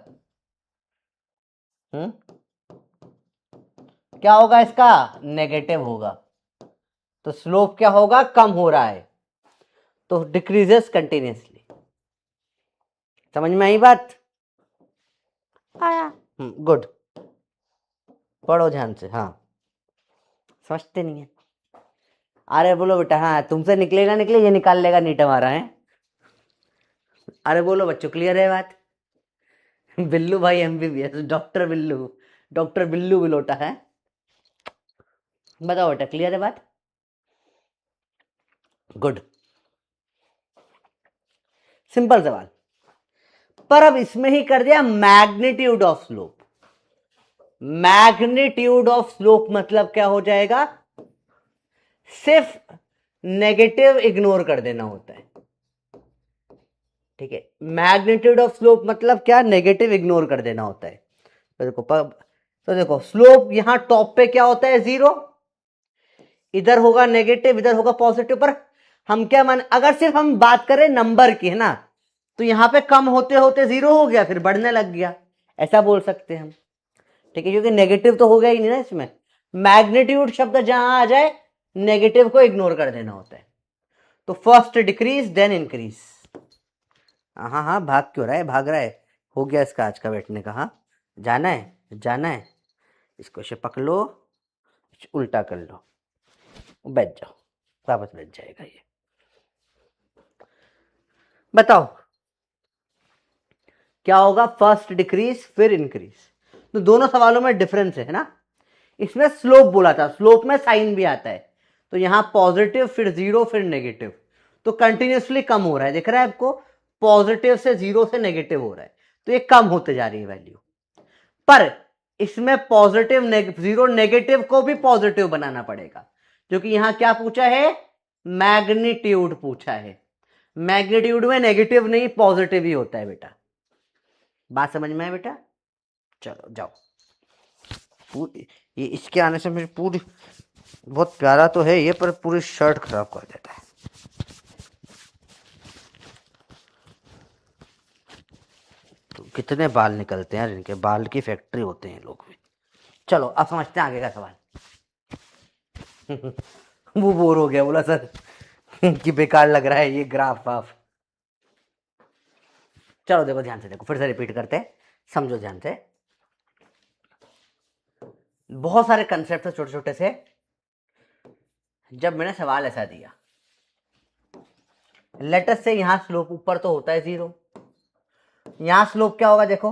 क्या होगा इसका, नेगेटिव होगा। तो स्लोप क्या होगा, कम हो रहा है, तो डिक्रीजेस कंटिन्यूसली। समझ में आई बात, आया, गुड। पढ़ो ध्यान से, हाँ। समझते नहीं है, अरे बोलो बेटा, हाँ तुमसे निकलेगा निकले, ये निकाल लेगा नीट हमारा है। अरे बोलो बच्चों, क्लियर है बात। बिल्लू भाई एमबीबीएस, डॉक्टर बिल्लू बिलोटा है। बताओ बेटा, क्लियर है बात, गुड। सिंपल सवाल, पर अब इसमें ही कर दिया magnitude of slope. Magnitude of slope मतलब क्या हो जाएगा, सिर्फ नेगेटिव इग्नोर कर देना होता है, ठीक है। मैग्नीट्यूड ऑफ स्लोप मतलब क्या, नेगेटिव इग्नोर कर देना होता है। तो देखो स्लोप यहां टॉप पे क्या होता है, 0, इधर होगा नेगेटिव, इधर होगा पॉजिटिव। पर हम क्या मान, अगर सिर्फ हम बात करें नंबर की, है ना, तो यहां पे कम होते होते 0 हो गया, फिर बढ़ने लग गया, ऐसा बोल सकते हैं हम, ठीक है, क्योंकि नेगेटिव तो हो गया ही नहीं ना इसमें। मैग्नीट्यूड शब्द जहां आ जाए, नेगेटिव को इग्नोर कर देना होता है। तो फर्स्ट डिक्रीज देन इंक्रीज। हाँ हाँ, भाग क्यों रहा है, भाग रहा है, हो गया इसका आज का बैठने का, हाँ जाना है, जाना है, इसको ऐसे पकड़ लो, उल्टा कर लो, बैठ जाओ, वापस बैठ जाएगा ये। बताओ क्या होगा, फर्स्ट डिक्रीज फिर इंक्रीज। तो दोनों सवालों में डिफरेंस है ना। इसमें स्लोप बोला था, स्लोप में साइन भी आता है, तो यहां पॉजिटिव फिर 0 फिर नेगेटिव, तो कंटिन्यूसली कम हो रहा है, दिख रहा है आपको, पॉजिटिव से 0 से नेगेटिव हो रहा है, तो ये कम होते जा रही है वैल्यू। पर इसमें पॉजिटिव 0 नेगेटिव को भी पॉजिटिव बनाना पड़ेगा, क्योंकि यहां क्या पूछा है, मैग्नीट्यूड पूछा है। मैग्नीट्यूड में नेगेटिव नहीं पॉजिटिव ही होता है बेटा, बात समझ में है बेटा। चलो जाओ, ये इसके आने से मेरी पूरी, बहुत प्यारा तो है ये, पर पूरी शर्ट खराब कर देता है। तो कितने बाल निकलते हैं इनके, बाल की फैक्ट्री होते हैं लोग भी। चलो अब समझते हैं आगे का सवाल। वो बोर हो गया, बोला सर कि बेकार लग रहा है ये ग्राफ वाफ। चलो देखो ध्यान से, देखो फिर से रिपीट करते हैं, समझो ध्यान से। बहुत सारे कंसेप्ट है छोटे छोटे से। जब मैंने सवाल ऐसा दिया, लेटर से यहां स्लोप ऊपर तो होता है 0, यहां स्लोप क्या होगा, देखो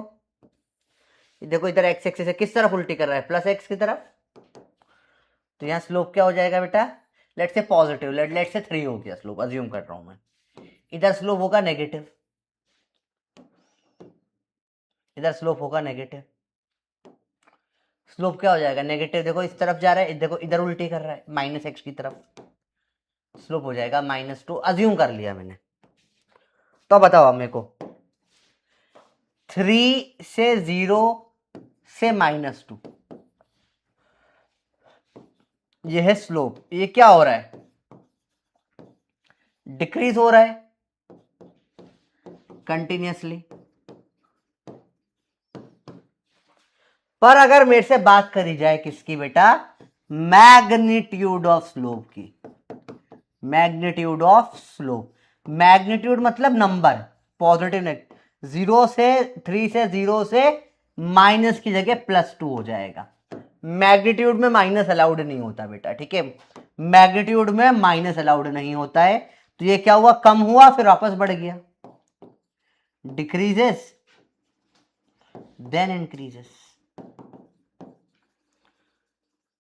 देखो इधर एक्स एक्सिस है, किस तरफ उल्टी कर रहा है, प्लस एक्स की तरफ, तो यहाँ स्लोप क्या हो जाएगा बेटा, लेट से पॉजिटिव, लेट से 3 हो गया स्लोप, अज्यूम कर रहा हूं मैं। इधर स्लोप होगा नेगेटिव, इधर स्लोप होगा नेगेटिव। स्लोप क्या हो जाएगा नेगेटिव, देखो इस तरफ जा रहा है, देखो इधर उल्टी कर रहा है -x की तरफ, स्लोप हो जाएगा -2, अज्यूम कर लिया मैंने। तो बताओ अब मेरे को 3 से 0 से -2, ये है स्लोप। ये क्या हो रहा है, डिक्रीज हो रहा है कंटिन्यूअसली। पर अगर मेरे से बात करी जाए किसकी बेटा, मैग्नीट्यूड ऑफ स्लोप की, मैग्नीट्यूड ऑफ स्लोप, मैग्नीट्यूड मतलब नंबर, पॉजिटिव नेगेटिव, 0 से 3 से 0 से माइनस की जगह +2 हो जाएगा। मैग्नीट्यूड में माइनस अलाउड नहीं होता बेटा, ठीक है, मैग्नीट्यूड में माइनस अलाउड नहीं होता है। तो ये क्या हुआ, कम हुआ फिर वापस बढ़ गया, डिक्रीजेस देन इंक्रीजेस।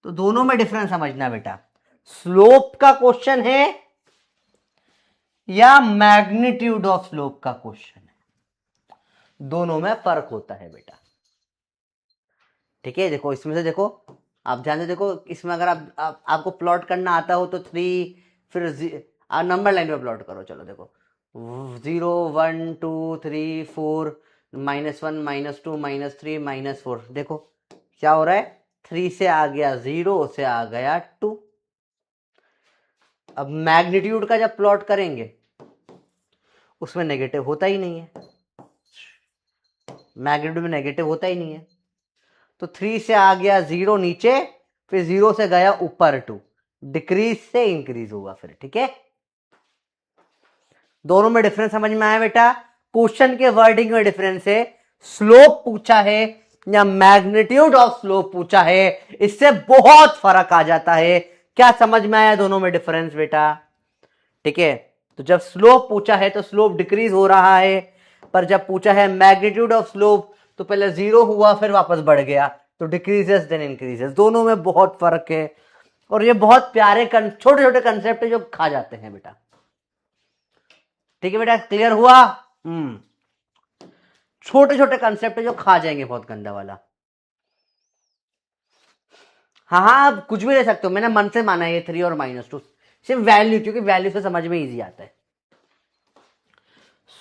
तो दोनों में डिफरेंस समझना बेटा, स्लोप का क्वेश्चन है या मैग्नीट्यूड ऑफ स्लोप का क्वेश्चन है, दोनों में फर्क होता है बेटा, ठीक है। देखो इसमें से देखो, आप ध्यान से देखो, इसमें अगर आपको प्लॉट करना आता हो तो 3, फिर नंबर लाइन पे प्लॉट करो। चलो देखो 0 1 2 3 4 -1 -2 -3 -4, देखो क्या हो रहा है, 3 से आ गया 0, से आ गया 2। अब मैग्नीट्यूड का जब प्लॉट करेंगे उसमें नेगेटिव होता ही नहीं है, मैग्नीट्यूड में नेगेटिव होता ही नहीं है। तो 3 से आ गया 0 नीचे, फिर 0 से गया ऊपर 2, डिक्रीज से इंक्रीज होगा फिर, ठीक है। दोनों में डिफरेंस समझ में आया बेटा, क्वेश्चन के वर्डिंग में डिफरेंस है, स्लोप पूछा है या मैग्नीट्यूड ऑफ स्लोप पूछा है, इससे बहुत फर्क आ जाता है। क्या समझ में आया दोनों में डिफरेंस बेटा, ठीक है। तो जब स्लोप पूछा है तो स्लोप डिक्रीज हो रहा है, पर जब पूछा है मैग्नीट्यूड ऑफ स्लोप तो पहले 0 हुआ फिर वापस बढ़ गया, तो डिक्रीजेस देन इंक्रीजेस, दोनों में बहुत फर्क है। और ये बहुत प्यारे छोटे छोटे कंसेप्ट है जो खा जाते हैं बेटा, ठीक है बेटा, क्लियर हुआ। छोटे छोटे कंसेप्ट है जो खा जाएंगे, बहुत गंदा वाला। हाँ हाँ, आप कुछ भी ले सकते हो, मैंने मन से माना है ये 3 और -2, सिर्फ वैल्यू, क्योंकि वैल्यू से समझ में इजी आता है।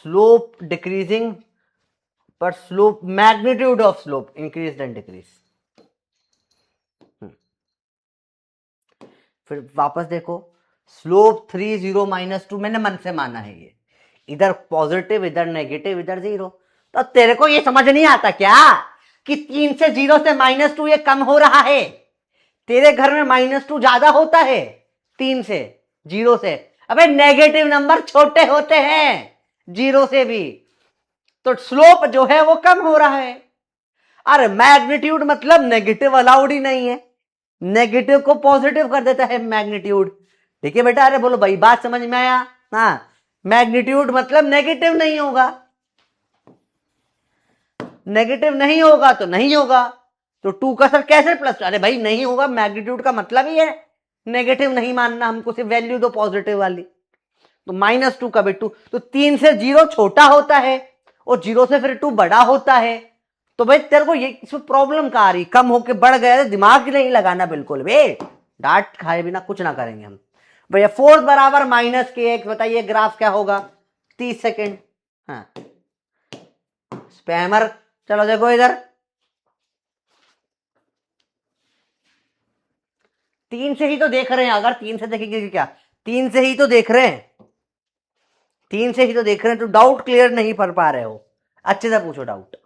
स्लोप डिक्रीजिंग, पर slope, magnitude of slope increase and decrease. फिर वापस देखो, स्लोप 3 0 -2 मैंने मन से माना है, ये इधर पॉजिटिव इधर नेगेटिव इधर 0। तो तेरे को ये समझ नहीं आता क्या कि 3 से 0 से -2 ये कम हो रहा है, तेरे घर में -2 ज्यादा होता है 3 से 0 से। अबे नेगेटिव नंबर छोटे होते हैं 0 से भी, तो स्लोप जो है वो कम हो रहा है। अरे मैग्नीट्यूड मतलब नेगेटिव अलाउड ही नहीं है, नेगेटिव को पॉजिटिव कर देता है मैग्नीट्यूड, ठीक है बेटा। अरे बोलो भाई, बात समझ में आया। हाँ, मैग्नीट्यूड मतलब नेगेटिव नहीं होगा, नेगेटिव नहीं होगा तो नहीं होगा, तो 2 का सर कैसे प्लस, अरे भाई नहीं होगा, मैग्नीट्यूड का मतलब ही है नेगेटिव नहीं मानना, हमको सिर्फ वैल्यू दो पॉजिटिव वाली। तो -2 का भी 2, तो 3 से 0 छोटा होता है और 0 से फिर 2 बड़ा होता है। तो भाई तेरे को ये इसमें प्रॉब्लम कहाँ आ रही, कम होके बढ़ गया, दिमाग नहीं लगाना बिल्कुल बे, डांट खाए बिना कुछ ना करेंगे हम भैया। 4 बराबर -kx, बताइए ग्राफ क्या होगा, 30 सेकेंड। हाँ स्पैमर, चलो देखो इधर, 3 से ही तो देख रहे हैं, अगर 3 से देखेंगे क्या, 3 से ही तो देख रहे हैं, 3 से ही तो देख रहे हैं, तो डाउट क्लियर नहीं कर पा रहे हो, अच्छे से पूछो डाउट।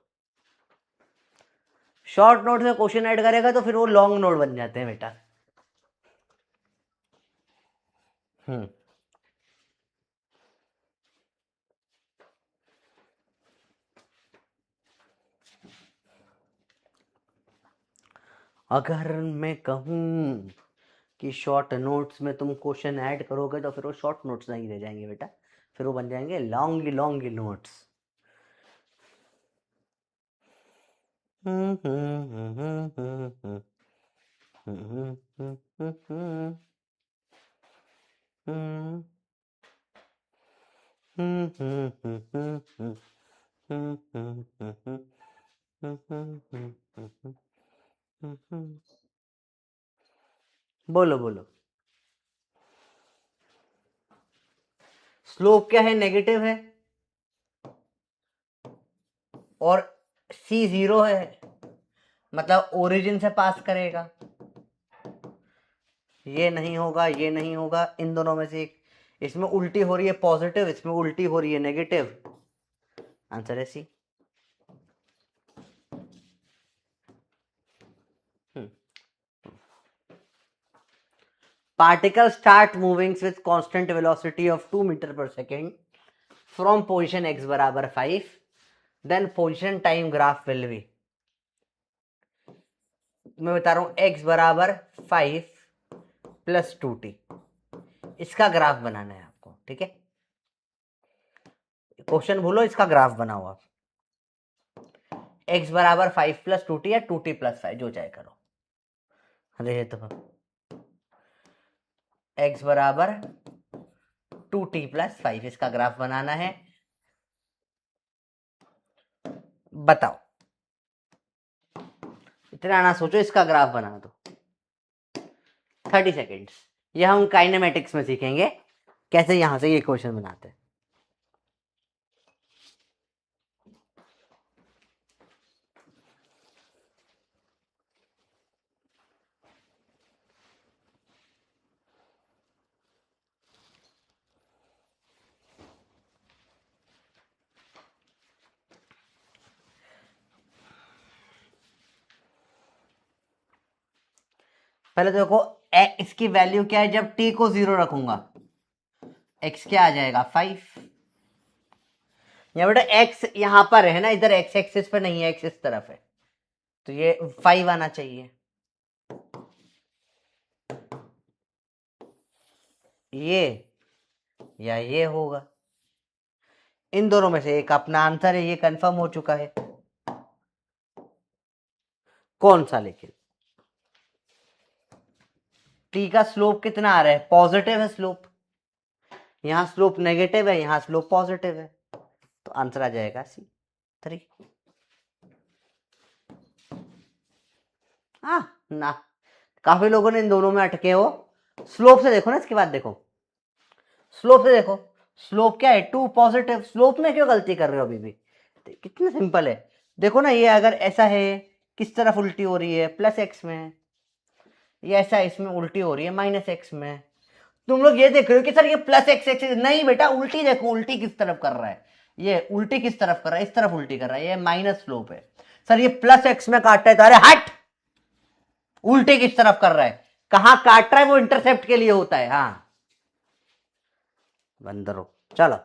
शॉर्ट नोट में क्वेश्चन ऐड करेगा तो फिर वो लॉन्ग नोट बन जाते हैं बेटा। अगर मैं कहूं कि शॉर्ट नोट्स में तुम क्वेश्चन ऐड करोगे तो फिर वो शॉर्ट नोट्स नहीं रह जाएंगे बेटा, फिर वो बन जाएंगे लॉन्ग लॉन्ग नोट्स। बोलो बोलो। स्लोप क्या है? नेगेटिव है और c 0 है, मतलब ओरिजिन से पास करेगा। ये नहीं होगा, ये नहीं होगा, इन दोनों में से एक। इसमें उल्टी हो रही है पॉजिटिव, इसमें उल्टी हो रही है नेगेटिव। आंसर है सी। Particles start moving with constant velocity of 2 meter per second from position x बराबर 5, then position time graph will be। मैं बता रहा हूं x बराबर 5 प्लस 2t, इसका ग्राफ बनाना है आपको, ठीक है? क्वेश्चन भूलो, इसका ग्राफ बनाओ आप। x बराबर 5 प्लस 2t या 2t प्लस 5, जो चाहे करो। अरे तो x बराबर 2t प्लस 5, इसका ग्राफ बनाना है। बताओ, इतना ना सोचो, इसका ग्राफ बना दो। 30 सेकेंड्स। ये हम काइनेमेटिक्स में सीखेंगे कैसे यहां से ये क्वेश्चन बनाते हैं। पहले तो देखो इसकी वैल्यू क्या है, जब t को 0 रखूंगा x क्या आ जाएगा 5। या बेटा x यहां पर है ना, इधर x एक्सिस पे नहीं है, x इस तरफ है, तो ये 5 आना चाहिए। ये या ये होगा, इन दोनों में से एक अपना आंसर है, ये कंफर्म हो चुका है। कौन सा? लेकिन t का स्लोप कितना आ रहा है? पॉजिटिव है स्लोप, यहां स्लोप नेगेटिव है, यहां स्लोप पॉजिटिव है, तो आंसर आ जाएगा C3। हाँ ना, काफी लोगों ने इन दोनों में अटके हो। स्लोप से देखो ना, इसके बाद देखो, स्लोप से देखो, स्लोप क्या है? 2 पॉजिटिव। स्लोप में क्यों गलती कर रहे हो अभी भी? कितना सिंपल है, देखो ना, ये अगर ऐसा है, किस तरफ उल्टी हो रही है? प्लस एक्स में। ये ऐसा इसमें उल्टी हो रही है माइनस एक्स में। तुम लोग ये देख रहे हो कि सर ये प्लस एक्स एक्स, नहीं बेटा, उल्टी देखो, उल्टी किस तरफ कर रहा है? ये उल्टी किस तरफ कर रहा है? इस तरफ उल्टी कर रहा है, ये माइनस स्लोप है। सर ये प्लस एक्स में काट रहा है, तो अरे हट, उल्टी किस तरफ कर रहा है? कहां काट रहा है वो इंटरसेप्ट के लिए होता है। हाँ बंदरो, चलो,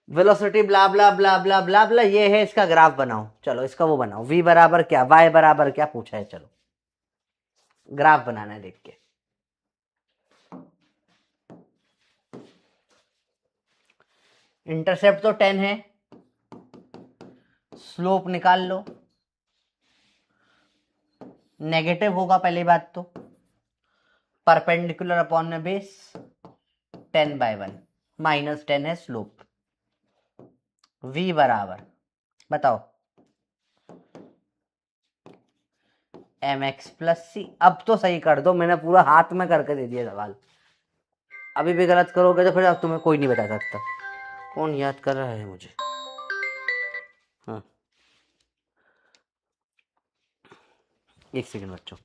वेलोसिटी ब्ला ब्ला ब्ला ब्ला ब्ला ब्ला, ये है, इसका ग्राफ बनाओ। चलो इसका वो बनाओ, v बराबर क्या, y बराबर क्या पूछा है, चलो ग्राफ बनाना है, देख के। इंटरसेप्ट तो 10 है, स्लोप निकाल लो, नेगेटिव होगा पहली बात तो, परपेंडिकुलर अपॉन में बेस, 10/1, -10 है स्लोप। v बराबर बताओ mx प्लस सी। अब तो सही कर दो, मैंने पूरा हाथ में करके दे दिया सवाल। अभी भी गलत करोगे तो फिर अब तुम्हें कोई नहीं बता सकता। कौन याद कर रहा है मुझे? हाँ, 1 सेकंड बच्चों।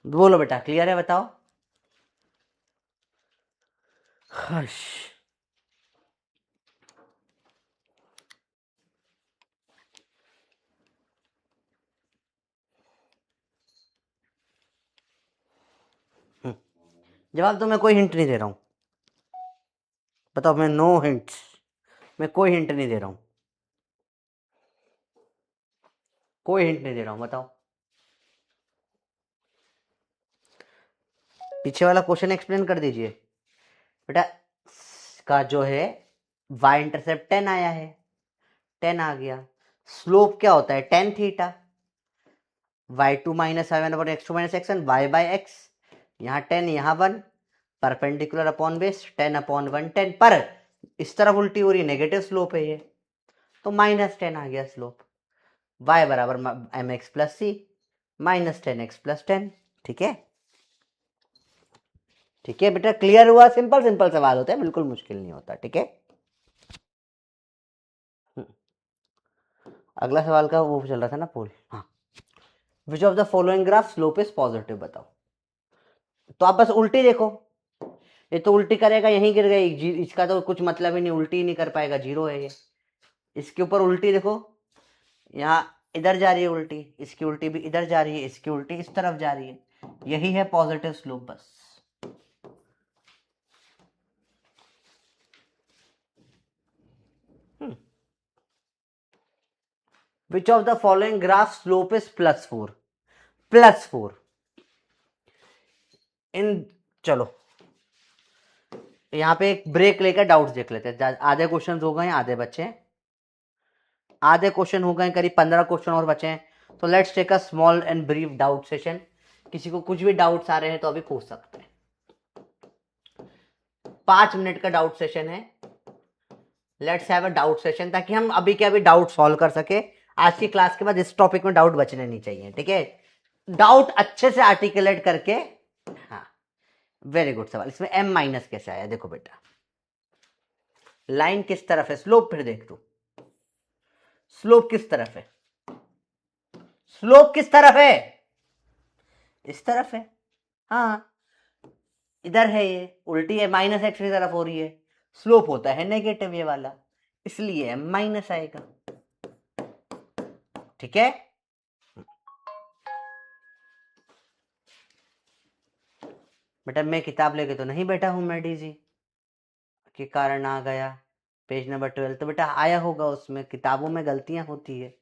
बोलो बेटा, क्लियर है? बताओ। हश। जवाब तो मैं कोई हिंट नहीं दे रहा हूं। बताओ, मैं नो हिंट्स, मैं कोई हिंट नहीं दे रहा हूं, कोई हिंट नहीं दे रहा हूं। बताओ, पीछे वाला क्वेश्चन एक्सप्लेन कर दीजिए बेटा। का जो है वाई इंटरसेप्ट 10 आया है, 10 आ गया। स्लोप क्या होता है? Tan theta. y2 minus seven upon x2 minus x and y by x. यहाँ 10, यहाँ 1, परपेंडिकुलर अपॉन बेस 10 अपॉन 1 10, पर इस तरफ उल्टी हो रही, नेगेटिव स्लोप है ये, तो माइनस 10 आ गया स्लोप। y बराबर एम एक्स प्लस सी माइनस 10x प्लस 10। ठीक है, ठीक है बेटा, क्लियर हुआ? सिंपल सिंपल सवाल होता है, बिल्कुल मुश्किल नहीं होता। ठीक है, अगला सवाल का वो चल रहा था ना पोल। हाँ, which of the following graph slope is positive? बताओ। तो आप बस उल्टी देखो, ये तो उल्टी करेगा यहीं गिर गई, इसका तो कुछ मतलब ही नहीं, उल्टी ही नहीं कर पाएगा, जीरो है ये। इसके ऊपर उल्टी देखो, यहाँ इधर जा रही है उल्टी, इसकी उल्टी भी इधर जा रही है, इसकी उल्टी इस तरफ जा रही है, यही है पॉजिटिव स्लोप बस। Which of the following graph slope is +4? +4 इन। चलो यहाँ पे एक ब्रेक लेकर डाउट्स देख लेते हैं। आधे क्वेश्चन हो गए, आधे बच्चे, आधे क्वेश्चन हो गए, करीब 15 क्वेश्चन और बचे हैं। तो let's take a small and brief doubt session. किसी को कुछ भी डाउट्स आ रहे हैं तो अभी पूछ सकते हैं। 5 मिनट का डाउट सेशन है। Let's have a doubt session, ताकि हम अभी के अभी डाउट सॉल्व कर सके। आज की क्लास के बाद इस टॉपिक में डाउट बचने नहीं चाहिए। ठीक है, डाउट अच्छे से आर्टिकुलेट करके। हाँ, वेरी गुड सवाल। इसमें m माइनस कैसे आया? देखो बेटा, लाइन किस तरफ है, स्लोप फिर देख तू, स्लोप किस तरफ है, स्लोप किस तरफ है? इस तरफ है। हाँ, इधर है, ये उल्टी है, माइनस एक्स की तरफ हो रही है, स्लोप होता है नेगेटिव ये वाला, इसलिए माइनस आएगा। ठीक है, बेटा मैं किताब लेके तो नहीं बैठा हूं, मैं डीजी के कारण आ गया। पेज नंबर 12 तो बेटा आया होगा, उसमें किताबों में गलतियां होती है।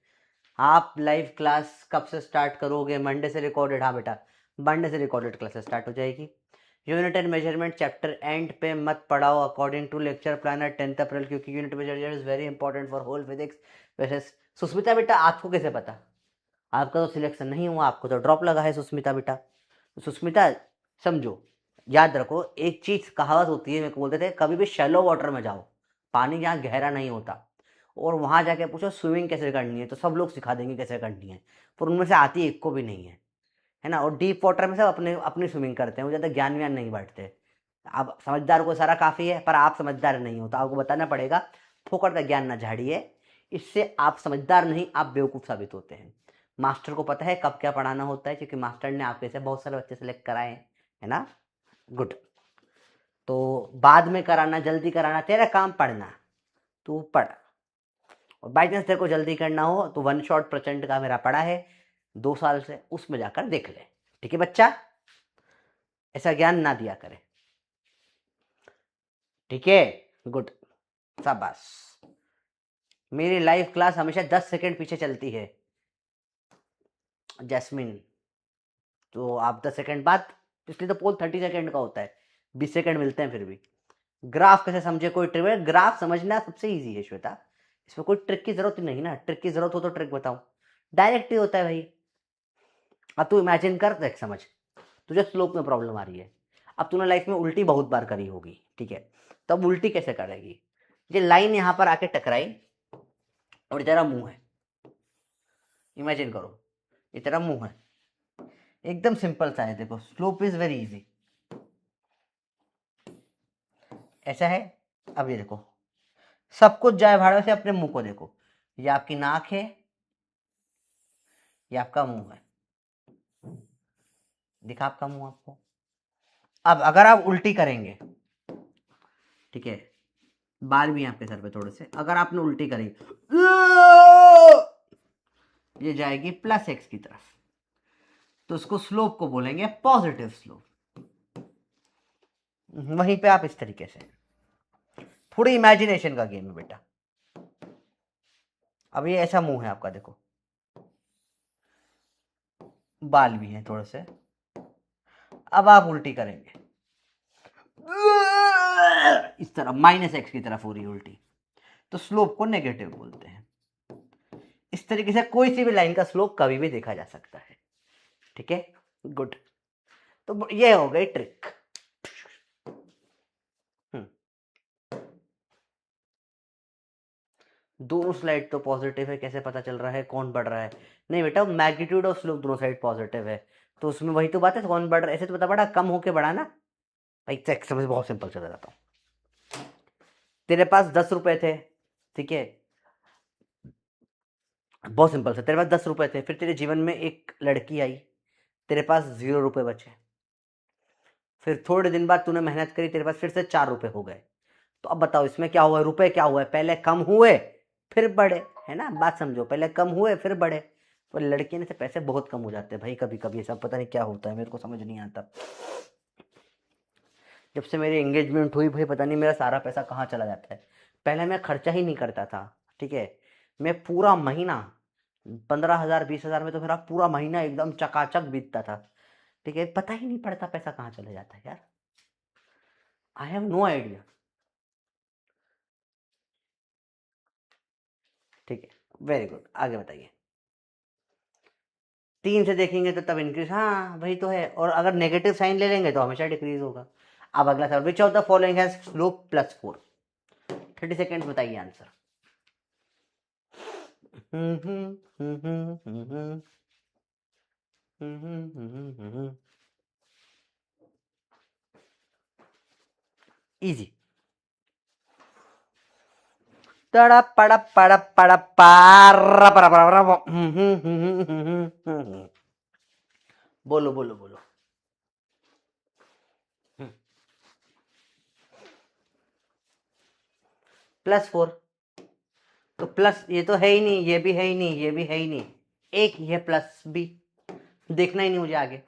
आप लाइव क्लास कब से स्टार्ट करोगे? मंडे से रिकॉर्डेड। हाँ बेटा, मंडे से रिकॉर्डेड क्लासेस स्टार्ट हो जाएगी। Unit and measurement chapter end पे मत पढ़ाओ according to lecture planner 10 April, क्योंकि unit measurement is very important for whole physics. वैसे सुस्मिता बेटा, आपको कैसे पता? आपका तो सिलेक्शन नहीं हुआ, आपको तो ड्रॉप लगा है सुस्मिता बेटा। सुस्मिता समझो, याद रखो एक चीज, कहावत होती है, मेरे को बोलते थे कभी भी शैलो वाटर में जाओ, पानी जहाँ गहरा नहीं होता, और वहां जाके पूछो स्विमिंग कैसे करनी है, तो सब लोग सिखा देंगे कैसे करनी है, पर उनमें से आती एक को भी नहीं है ना। और डीप वाटर में सब अपने अपनी स्विमिंग करते हैं, वो ज़्यादा ज्ञान व्यान नहीं बांटते। अब समझदार को सारा काफ़ी है, पर आप समझदार नहीं हो, तो आपको बताना पड़ेगा फोकट का ज्ञान ना झाड़िए, इससे आप समझदार नहीं, आप बेवकूफ़ साबित होते हैं। मास्टर को पता है कब क्या पढ़ाना होता है, क्योंकि मास्टर ने आपके से बहुत सारे बच्चे सेलेक्ट कराए हैं, है ना। गुड। तो बाद में कराना, जल्दी कराना, तेरा काम पढ़ना, तू पढ़। और बाई चांस तेरे को जल्दी करना हो तो वन शॉट प्रचंड का मेरा पड़ा है 2 साल से, उसमें जाकर देख ले। ठीक है बच्चा, ऐसा ज्ञान ना दिया करे। ठीक है, गुड, शाबाश। मेरी लाइव क्लास हमेशा 10 सेकंड पीछे चलती है जैस्मिन, तो आप 10 सेकंड बाद, इसलिए तो पोल 30 सेकंड का होता है, 20 सेकंड मिलते हैं फिर भी। ग्राफ कैसे समझे? कोई ट्रिक? ग्राफ समझना सबसे ईजी है श्वेता, इसमें कोई ट्रिक की जरूरत नहीं ना। ट्रिक की जरूरत हो तो ट्रिक बताऊं, डायरेक्ट ही होता है भाई। अब तू इमेजिन कर, देख समझ, तुझे स्लोप में प्रॉब्लम आ रही है। अब तूने लाइफ में उल्टी बहुत बार करी होगी, ठीक है, तो अब उल्टी कैसे करेगी? ये लाइन यहां पर आके टकराई और तेरा मुंह है, इमेजिन करो ये तेरा मुंह है, एकदम सिंपल सा है। देखो स्लोप इज वेरी इजी, ऐसा है। अब ये देखो, सब कुछ जाए भाड़े से, अपने मुंह को देखो, ये आपकी नाक है, ये आपका मुंह है, दिखा आपका मुंह आपको। अब अगर आप उल्टी करेंगे, ठीक है, बाल भी आपके सर पे थोड़े से, अगर आपने उल्टी करी, ये जाएगी प्लस एक्स की तरफ, तो उसको स्लोप को बोलेंगे पॉजिटिव स्लोप। वहीं पे आप इस तरीके से, थोड़ी इमेजिनेशन का गेम है बेटा। अब ये ऐसा मुंह है आपका, देखो बाल भी हैं थोड़े से, अब आप उल्टी करेंगे इस तरह, माइनस एक्स की तरफ हो रही है उल्टी, तो स्लोप को नेगेटिव बोलते हैं। इस तरीके से कोई सी भी लाइन का स्लोप कभी भी देखा जा सकता है, ठीक है, गुड। तो ये हो गई ट्रिक। दोनों स्लाइड तो पॉजिटिव है, कैसे पता चल रहा है कौन बढ़ रहा है? नहीं बेटा, मैग्नीट्यूड ऑफ स्लोप दोनों साइड पॉजिटिव है, तो उसमें वही तो बात है, कौन बढ़ रहा है? ऐसे तो पता पड़ा कम होके बढ़ा ना भाई। चेक समझ, बहुत सिंपल चला जाता हूँ। तेरे पास 10 रुपए थे, ठीक है, बहुत सिंपल से, तेरे पास 10 रुपए थे, फिर तेरे जीवन में एक लड़की आई, तेरे पास 0 रुपए बचे, फिर थोड़े दिन बाद तूने मेहनत करी, तेरे पास फिर से 4 रुपए हो गए। तो अब बताओ इसमें क्या हुआ, रुपए क्या हुआ है? पहले कम हुए फिर बढ़े, है ना? बात समझो, पहले कम हुए फिर बढ़े। तो लड़के ने से पैसे बहुत कम हो जाते हैं भाई, कभी कभी सब पता नहीं क्या होता है, मेरे को समझ नहीं आता। जब से मेरी एंगेजमेंट हुई भाई, पता नहीं मेरा सारा पैसा कहाँ चला जाता है। पहले मैं खर्चा ही नहीं करता था, ठीक है, मैं पूरा महीना 15,000 20,000 में तो मेरा पूरा महीना एकदम चकाचक बीतता था, ठीक है, पता ही नहीं पड़ता पैसा कहाँ चला जाता है यार। I have no idea. ठीक है, वेरी गुड, आगे बताइए। 3 से देखेंगे तो तब इंक्रीज, हाँ वही तो है, और अगर नेगेटिव साइन ले लेंगे तो हमेशा डिक्रीज होगा। अब अगला सवाल, which of the following has slope +4? 30 seconds बताइए आंसर। इजी। तड़ा पड़ा पड़ा पड़ा पारा पड़ा पड़ा पड़ा। बोलो बोलो बोलो। +4, तो प्लस ये तो है ही नहीं, ये भी है ही नहीं, ये भी है ही नहीं, एक ही है प्लस बी, देखना ही नहीं मुझे आगे।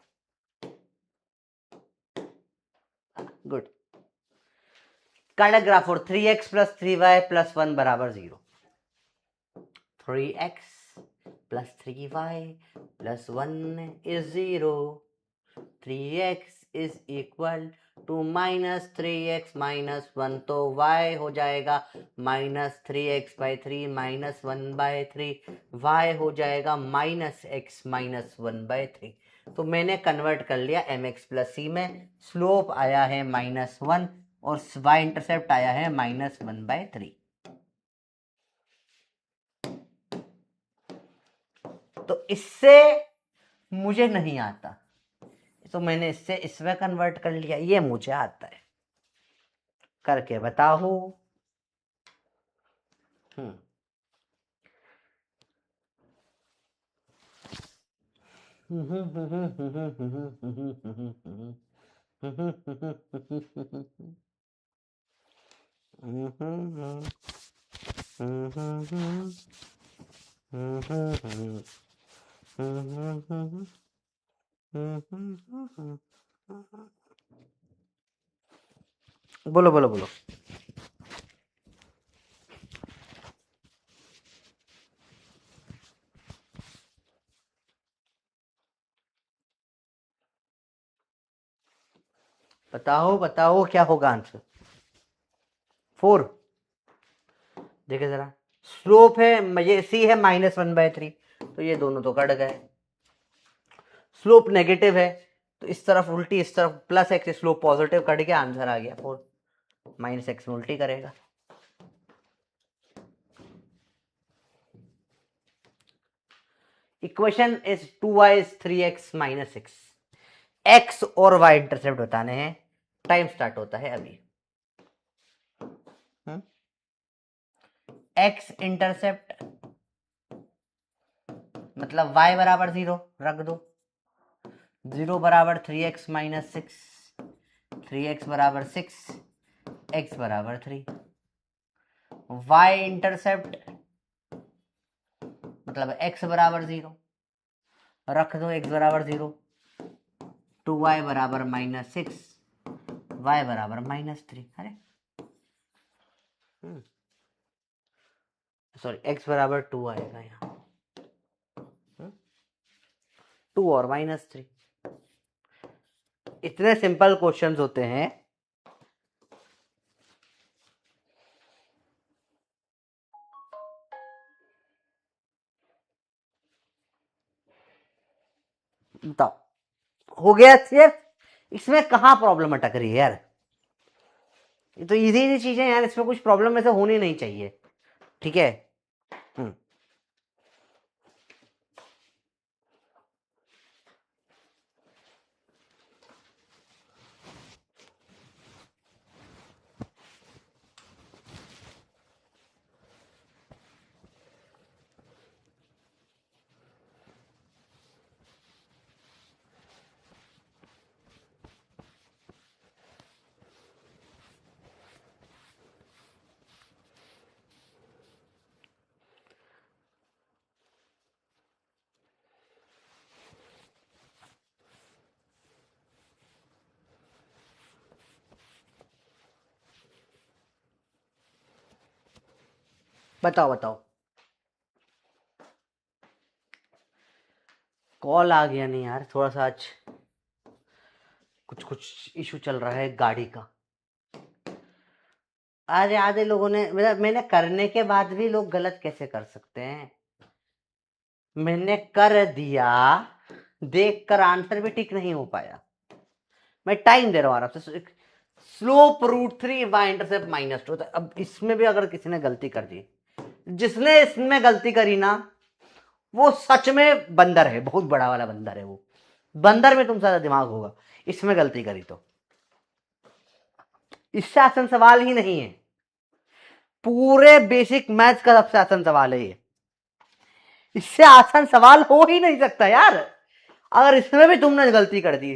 गुड। काटा ग्राफ और 3x + 3y + 1 = 0। 3x + 3y + 1 is 0। 3x is equal to -3x - 1, तो y हो जाएगा -3x/3 - 1/3, y हो जाएगा -x - 1/3। तो मैंने कन्वर्ट कर लिया mx + c में, स्लोप आया है -1 और y इंटरसेप्ट आया है -1/3। तो इससे मुझे नहीं आता, तो मैंने इससे इसमें कन्वर्ट कर लिया, ये मुझे आता है, करके बताओ। बोलो बोलो बोलो। बताओ बताओ क्या होगा आंसर? 4। देखे जरा, स्लोप है, ये सी है -1/3, तो ये दोनों तो कट गए। स्लोप नेगेटिव है, तो इस तरफ उल्टी, इस तरफ +x, स्लोप पॉजिटिव, कट गया, आंसर आ गया 4। -x में उल्टी करेगा। Equation is 2y is 3x - 6। x और y इंटरसेप्ट बताने हैं, टाइम स्टार्ट होता है अभी। x इंटरसेप्ट मतलब y = 0 रख दो, 0 बराबर 3x माइनस 6, 3x बराबर 6, x बराबर 3। y इंटरसेप्ट मतलब x बराबर 0, रख दो x बराबर 0, 2y बराबर माइनस 6, y बराबर माइनस 3। अरे सॉरी, x बराबर 2 आएगा यहाँ, 2 और माइनस 3। इतने सिंपल क्वेश्चंस होते हैं। बताओ हो गया सिर्फ, इसमें कहाँ प्रॉब्लम अटक रही है यार? ये तो इजी इजी चीजें यार, इसमें कुछ प्रॉब्लम ऐसे होनी नहीं चाहिए। ठीक है। बताओ बताओ। कॉल आ गया नहीं यार, थोड़ा सा आज कुछ कुछ इशू चल रहा है गाड़ी का। आज आधे लोगों ने, मतलब मैंने करने के बाद भी लोग गलत कैसे कर सकते हैं? मैंने कर दिया, देख कर आंसर भी ठीक नहीं हो पाया। मैं टाइम दे रहा हूँ आराम से। Slope √3 by intercept -2। अब इसमें भी अगर किसी ने गलती कर दी, जिसने इसमें गलती करी ना, वो सच में बंदर है, बहुत बड़ा वाला बंदर है वो। बंदर में तुम ज्यादा दिमाग होगा, इसमें गलती करी तो। इससे आसान सवाल ही नहीं है, पूरे बेसिक मैथ्स का सबसे आसान सवाल है ये। इससे आसान सवाल हो ही नहीं सकता यार, अगर इसमें भी तुमने गलती कर दी।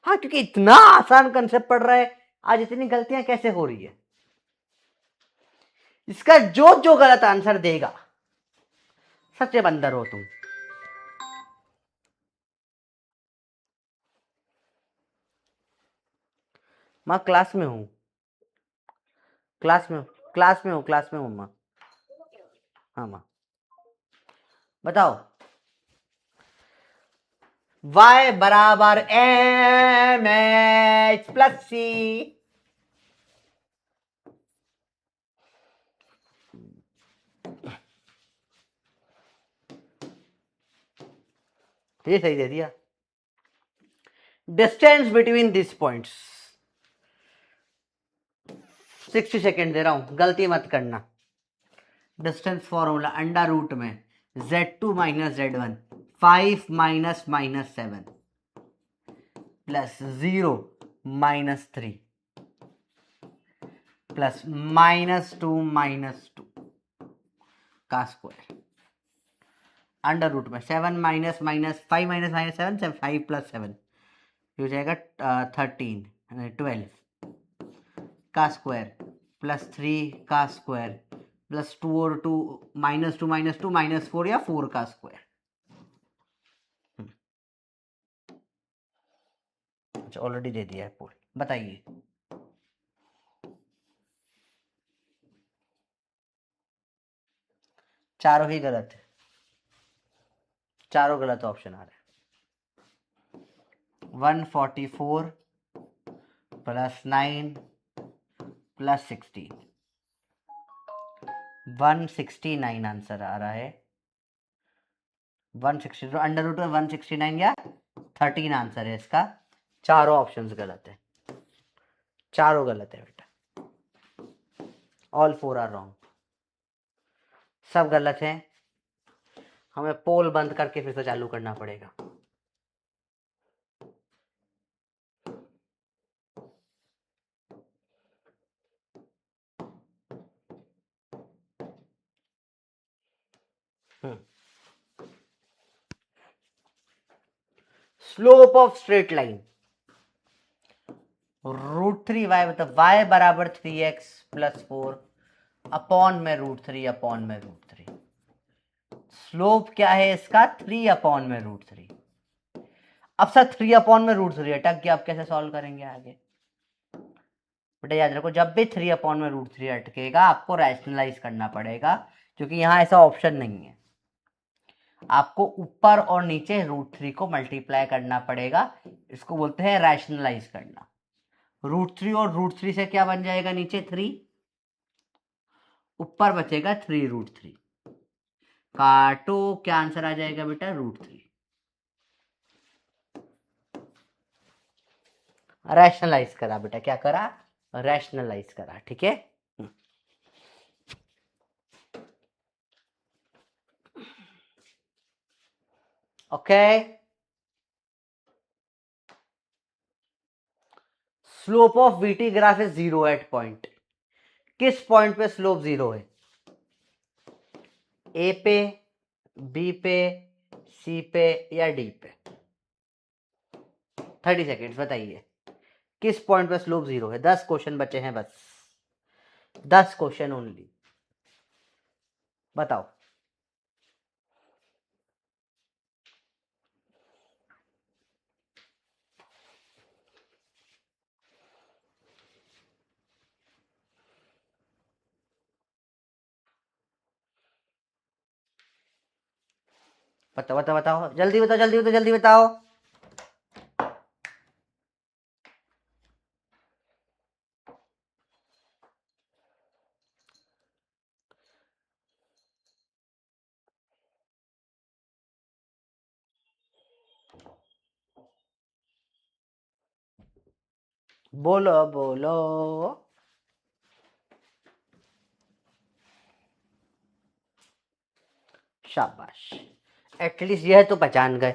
हाँ, क्योंकि इतना आसान कंसेप्ट पढ़ रहा है, आज इतनी गलतियां कैसे हो रही है? इसका जो जो गलत आंसर देगा, सच्चे बंदर हो तुम। माँ क्लास में हूँ, क्लास में क्लास में हूँ, क्लास में हूँ माँ। हाँ माँ, बताओ। y बराबर mh प्लस सी। ये सही दे दिया। Distance between this points 60 second दे रहा हूं, गलती मत करना। डिस्टेंस फॉर्मूला अंडर रूट में z2 minus z1, 5 minus -7 plus 0 -3 plus -2 का स्क्वायर अंडर रूट में 7 माइनस -5 माइनस -7 5 प्लस 7 हो जाएगा 12 का स्क्वायर प्लस 3 का स्क्वायर प्लस 2 और 2 -2 -4 या 4 का स्क्वायर। अच्छा, ऑलरेडी दे दिया है पूरी। बताइए। चारों ही गलत है, चारों गलत ऑप्शन आ रहे हैं। 144 प्लस 9 प्लस 16, 169 आंसर आ रहा है। 160 अंडर रूट में 169 या 13 आंसर है इसका। चारों ऑप्शंस गलत है, चारों गलत है बेटा। ऑल 4 आर रॉन्ग, सब गलत है। हमें पोल बंद करके फिर से चालू करना पड़ेगा। Slope of straight line √3y, मतलब y बराबर 3x प्लस 4 अपॉन में √3 अपॉन में √3। स्लोप क्या है इसका? 3 अपॉन में √3। अब सर 3 अपॉन में √3 अटक गया, आप कैसे सॉल्व करेंगे आगे? बेटा याद रखो, जब भी 3 अपॉन में √3 अटकेगा आपको रैशनलाइज करना पड़ेगा, क्योंकि यहां ऐसा ऑप्शन नहीं है। आपको ऊपर और नीचे √3 को मल्टीप्लाई करना पड़ेगा, इसको बोलते हैं रैशनलाइज करना। √3 और √3 से क्या बन जाएगा? नीचे 3, ऊपर बचेगा 3√3। काटो, क्या आंसर आ जाएगा बेटा? √3। रैशनलाइज करा बेटा, क्या करा? रैशनलाइज करा, ठीक है। Okay, slope of VT graph is 0 at point. किस पॉइंट पे स्लोप 0 है? ए पे, बी पे, सी पे या डी पे? 30 सेकेंड्स बताइए, किस पॉइंट पे स्लोप 0 है? 10 क्वेश्चन बचे हैं बस, 10 क्वेश्चन ओनली, बताओ। बताओ बताओ बताओ, जल्दी बताओ जल्दी बताओ जल्दी बताओ। बोलो बोलो। शाबाश, एटलीस्ट यह तो पहचान गए।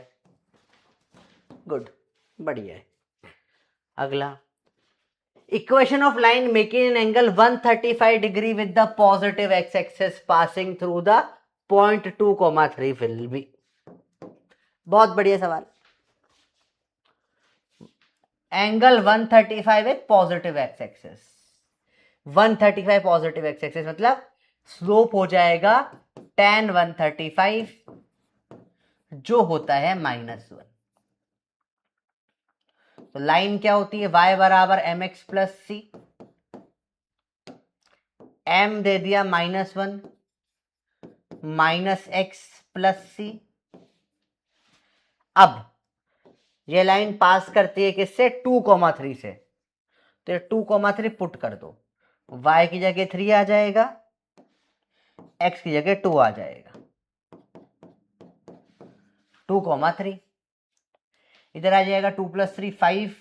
गुड, बढ़िया है। अगला, equation of line making an angle 135 degree with the positive x axis passing through the point 2,3 will be. बहुत बढ़िया सवाल। Angle 135 with positive x axis, 135 positive x axis मतलब स्लोप हो जाएगा tan 135 जो होता है -1। तो लाइन क्या होती है? y बराबर mx प्लस सी, m दे दिया -1 -x प्लस सी। अब ये लाइन पास करती है किससे? 2,3 से, तो ये 2,3 पुट कर दो, y की जगह 3 आ जाएगा, x की जगह 2 आ जाएगा, 2,3। इधर आ जाएगा 2 + 3 5,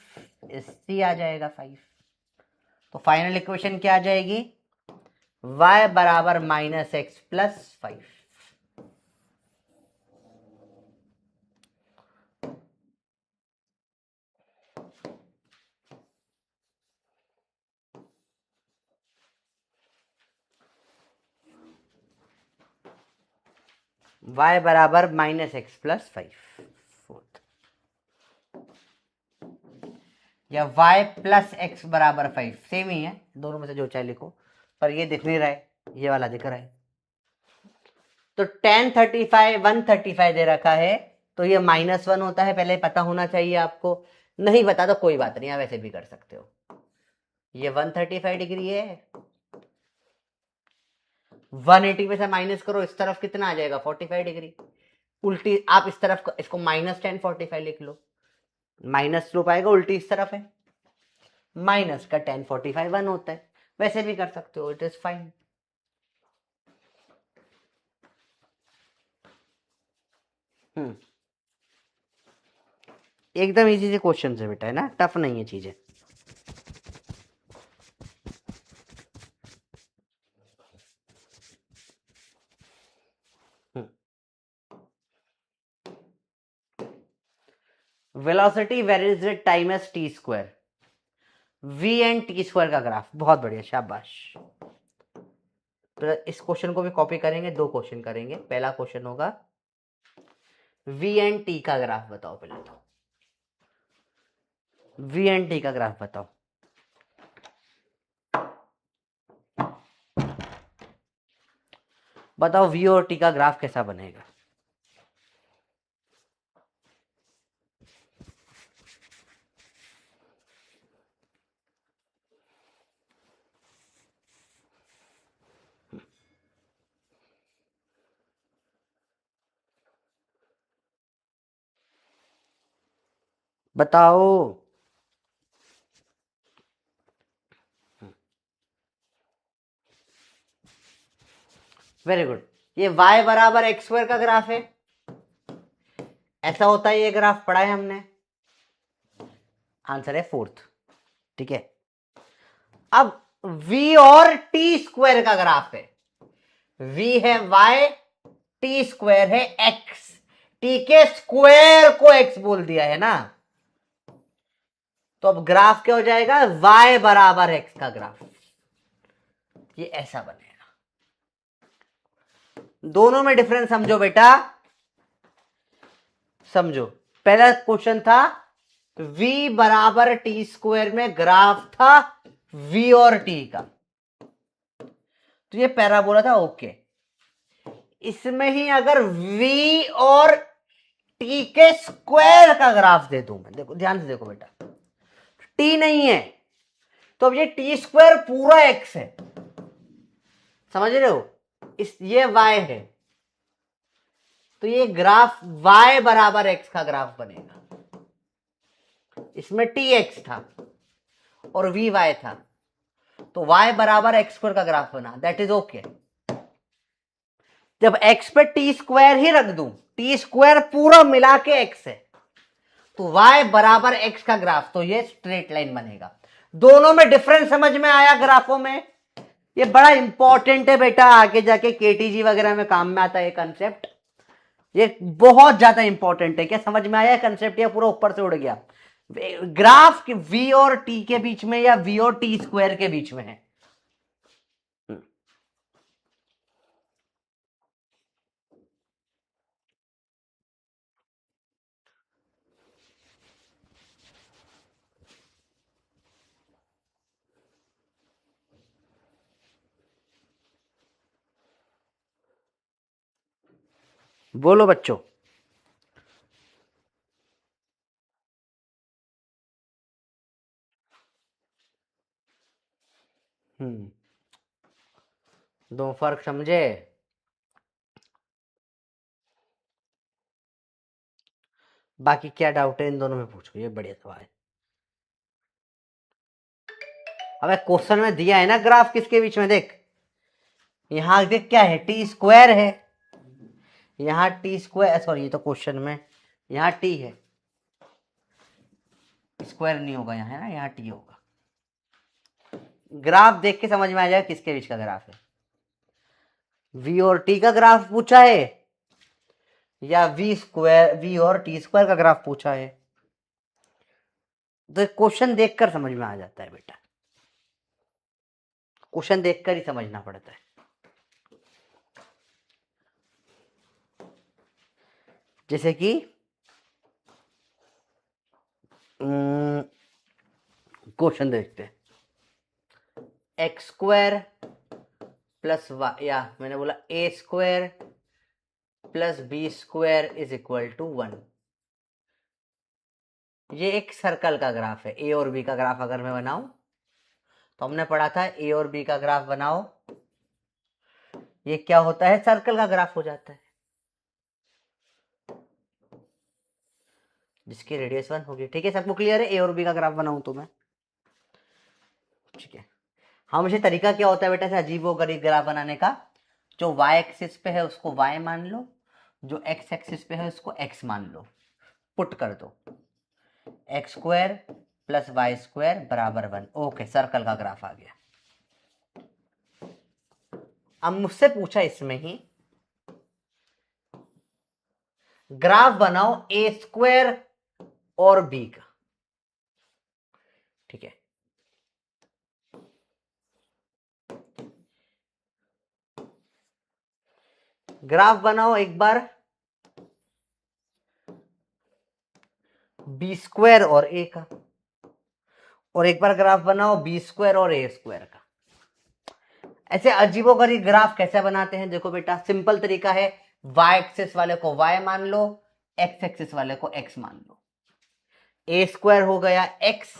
सी आ जाएगा 5। तो फाइनल इक्वेशन क्या आ जाएगी? y बराबर -x प्लस 5। y बराबर -x प्लस 5 फोर्थ, या y प्लस x बराबर 5, सेम ही है, दोनों में से जो चाहे लिखो, पर ये दिख नहीं रहा है, ये वाला दिख रहा है। तो tan 35 135 दे रखा है, तो ये -1 होता है, पहले पता होना चाहिए आपको। नहीं पता तो कोई बात नहीं, आप वैसे भी कर सकते हो। ये 135 डिग्री है, 180 में से माइनस करो, इस तरफ कितना आ जाएगा? 45 डिग्री। उल्टी आप इस तरफ इसको -10 45 लिख लो, माइनस स्लोप आएगा, उल्टी इस तरफ है, माइनस का tan 45 1 होता है, वैसे भी कर सकते हो, इट इज फाइन। एकदम इजी से क्वेश्चन है बेटा, है ना, टफ नहीं है चीजें। Velocity varies with time as t square, v and t square का ग्राफ। बहुत बढ़िया, शाबाश। तो इस क्वेश्चन को भी कॉपी करेंगे, 2 क्वेश्चन करेंगे। पहला क्वेश्चन होगा v एंड टी का ग्राफ बताओ पहले तो। वी एंड टी का ग्राफ बताओ। बताओ वी और टी का ग्राफ कैसा बनेगा। बताओ। Very good. ये y बराबर एक्स स्क्वायर का ग्राफ है, ऐसा होता है ये ग्राफ, पढ़ा है हमने। आंसर है फोर्थ। ठीक है, अब v और t स्क्वायर का ग्राफ है। v है y, t स्क्वायर है x। t के स्क्वायर को x बोल दिया है ना, तो अब ग्राफ क्या हो जाएगा, y बराबर x का ग्राफ। ये ऐसा बनेगा। दोनों में डिफरेंस समझो बेटा, समझो। पहला क्वेश्चन था v बराबर टी स्क्वायर में ग्राफ था v और t का, तो ये पैराबोला था। ओके, इसमें ही अगर v और t के स्क्वायर का ग्राफ दे दूं मैं, देखो ध्यान से देखो बेटा, t नहीं है तो अब ये टी स्क्वायर पूरा x है, समझ रहे हो, ये y है, तो ये ग्राफ y बराबर x का ग्राफ बनेगा। इसमें tx था और vy था, तो y बराबर एक्स स्क्वायर का ग्राफ बना, दैट इज ओके। जब x पे टी स्क्वायर ही रख दूं, टी स्क्वायर पूरा मिला के x है, तो y बराबर x का ग्राफ, तो ये स्ट्रेट लाइन बनेगा। दोनों में डिफरेंस समझ में आया ग्राफों में। ये बड़ा इंपॉर्टेंट है बेटा, आगे जाके केटीजी वगैरह में काम में आता है कंसेप्ट, ये बहुत ज्यादा इंपॉर्टेंट है। क्या समझ में आया कंसेप्ट, या पूरा ऊपर से उड़ गया। ग्राफ v और t के बीच में या v और t स्क्वायर के बीच में है। बोलो बच्चों। दो फर्क समझे। बाकी क्या डाउट है इन दोनों में पूछो, ये बढ़िया सवाल है। अब क्वेश्चन में दिया है ना ग्राफ किसके बीच में, देख यहां देख क्या है, टी स्क्वायर है, यहां टी स्क्वायर, सॉरी ये तो क्वेश्चन में, यहां टी है, स्क्वायर नहीं होगा यहाँ, है ना, यहाँ टी होगा। ग्राफ देख के समझ में आ जाएगा किसके बीच का ग्राफ है। v और t का ग्राफ पूछा है या v और t स्क्वायर का ग्राफ पूछा है, तो क्वेश्चन देखकर समझ में आ जाता है बेटा, क्वेश्चन देखकर ही समझना पड़ता है। जैसे कि क्वेश्चन देखते हैं, एक्स स्क्वायर प्लस वाई, या मैंने बोला A square plus B square is equal to 1। ये एक सर्कल का ग्राफ है। ए और बी का ग्राफ अगर मैं बनाऊं, तो हमने पढ़ा था ए और बी का ग्राफ बनाओ, ये क्या होता है, सर्कल का ग्राफ हो जाता है, जिसकी रेडियस 1 होगी। ठीक है, सबको क्लियर है, ए और बी का ग्राफ बनाऊं तो मैं, ठीक है। हमेशा तरीका क्या होता है बेटा से अजीबोगरीब ग्राफ बनाने का, जो y एक्सिस पे है उसको y मान लो, जो x एक्सिस पे है उसको x मान लो, पुट कर दो, x square plus y square बराबर 1। ओके, सर्कल का ग्राफ आ गया। अब मुझसे पूछा इसमें ही, ग्राफ बनाओ ए स्क्वायर और बी का, ठीक है। ग्राफ बनाओ एक बार बी स्क्वायर और ए का, और एक बार ग्राफ बनाओ बी स्क्वायर और ए स्क्वायर का। ऐसे अजीबोगरीब ग्राफ कैसे बनाते हैं, देखो बेटा सिंपल तरीका है, वाई एक्सिस वाले को वाई मान लो, एक्स एक्सिस वाले को एक्स मान लो। ए स्क्वायर हो गया एक्स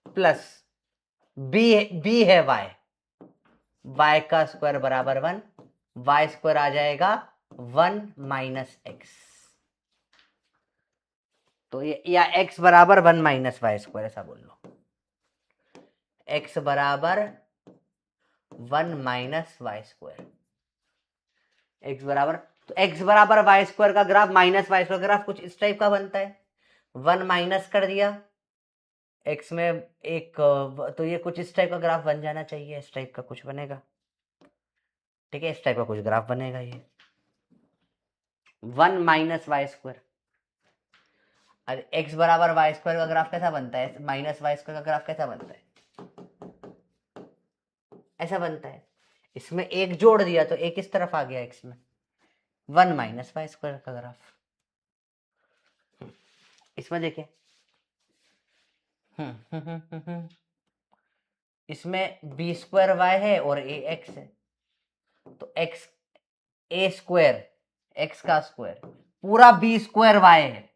प्लस बी है वाई, वाई का स्क्वायर बराबर 1, वाई स्क्वायर आ जाएगा 1 माइनस एक्स, तो ये या x बराबर 1 माइनस वाई स्क्वायर ऐसा बोल लो, x बराबर 1 माइनस वाई स्क्वायर, x बराबर, तो x बराबर वाई स्क्वायर का graph minus y square graph कुछ इस टाइप का बनता है। 1 माइनस कर दिया x में एक, तो ये कुछ इस टाइप का ग्राफ बन जाना चाहिए, इस टाइप का कुछ बनेगा, ठीक है, इस टाइप का कुछ ग्राफ बनेगा ये 1 माइनस वाई स्क्वायर। अरे x बराबर वाई स्क्वायर का ग्राफ कैसा बनता है, माइनस वाई स्क्वायर का ग्राफ कैसा बनता है, ऐसा बनता है, इसमें एक जोड़ दिया तो एक इस तरफ आ गया x में, 1 माइनस वाई स्क्वायर का ग्राफ। इसमें देखिए इसमें बी स्क्वायर वाई है और ए एक्स है, तो एक्स ए स्क्वायर एक्स का स्क्वायर पूरा बी स्क्वायर वाई है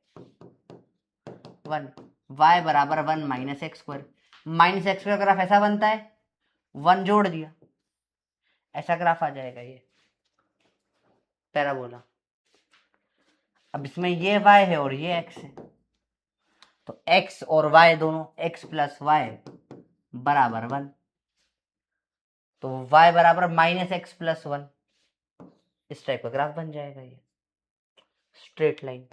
1, वाई बराबर 1 minus x square, minus x square graph ऐसा बनता है, 1 जोड़ दिया ऐसा ग्राफ आ जाएगा ये पैराबोला। अब इसमें ये y है और ये x है, तो x और y दोनों x प्लस वाई बराबर 1, तो y बराबर माइनस एक्स प्लस 1, इस टाइप का ग्राफ बन जाएगा ये स्ट्रेट लाइन।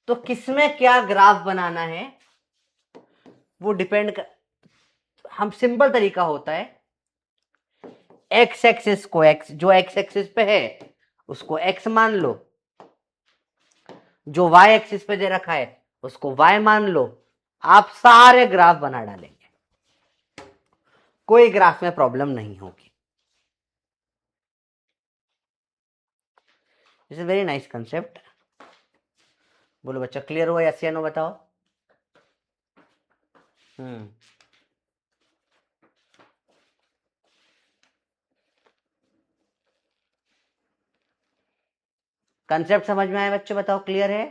तो किसमें क्या ग्राफ बनाना है वो डिपेंड कर, हम सिंपल तरीका होता है x एक्सिस को x, जो x एक्सिस पे है उसको x मान लो, जो y एक्सिस पे दे रखा है उसको y मान लो, आप सारे ग्राफ बना डालेंगे, कोई ग्राफ में प्रॉब्लम नहीं होगी। This is very nice concept. बोलो बच्चा क्लियर हुआ, यस या नो बताओ। कंसेप्ट समझ में आया बच्चों, बताओ क्लियर है।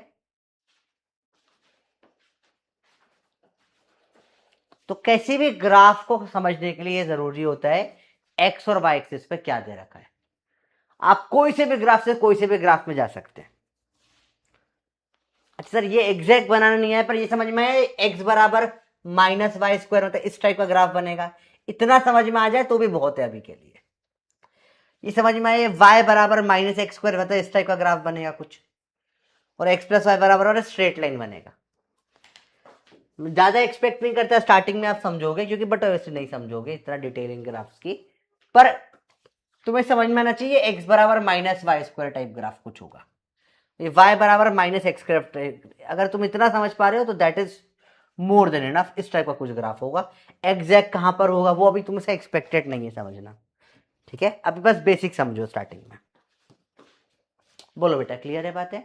तो किसी भी ग्राफ को समझने के लिए जरूरी होता है एक्स और वाई एक्सिस पे क्या दे रखा है। आप कोई से भी ग्राफ से कोई से भी ग्राफ में जा सकते हैं। अच्छा सर ये एग्जैक्ट बनाना नहीं है, पर ये समझ में आए एक्स बराबर माइनस वाई स्क्वायर होता है, इस टाइप का ग्राफ बनेगा, इतना समझ में आ जाए तो भी बहुत है अभी के लिए। ये समझ में आए वाई बराबर माइनस एक्स स्क्वायर होता है, इस टाइप का ग्राफ बनेगा कुछ, और एक्स प्लस वाई बराबर और स्ट्रेट लाइन बनेगा। ज्यादा एक्सपेक्ट नहीं करता स्टार्टिंग में आप समझोगे, क्योंकि बट वैसे नहीं समझोगे इतना डिटेलिंग ग्राफ्स की, पर तुम्हें समझ में आना चाहिए एक्स बराबर minus y square type graph कुछ होगा, ये y बराबर माइनस एक्स स्क्वायर, अगर तुम इतना समझ पा रहे हो तो that is more than enough, इस टाइप का कुछ ग्राफ होगा। एग्जैक्ट कहां पर होगा वो अभी तुमसे एक्सपेक्टेड नहीं है समझना, ठीक है, अभी बस बेसिक समझो स्टार्टिंग में। बोलो बेटा क्लियर है बातें।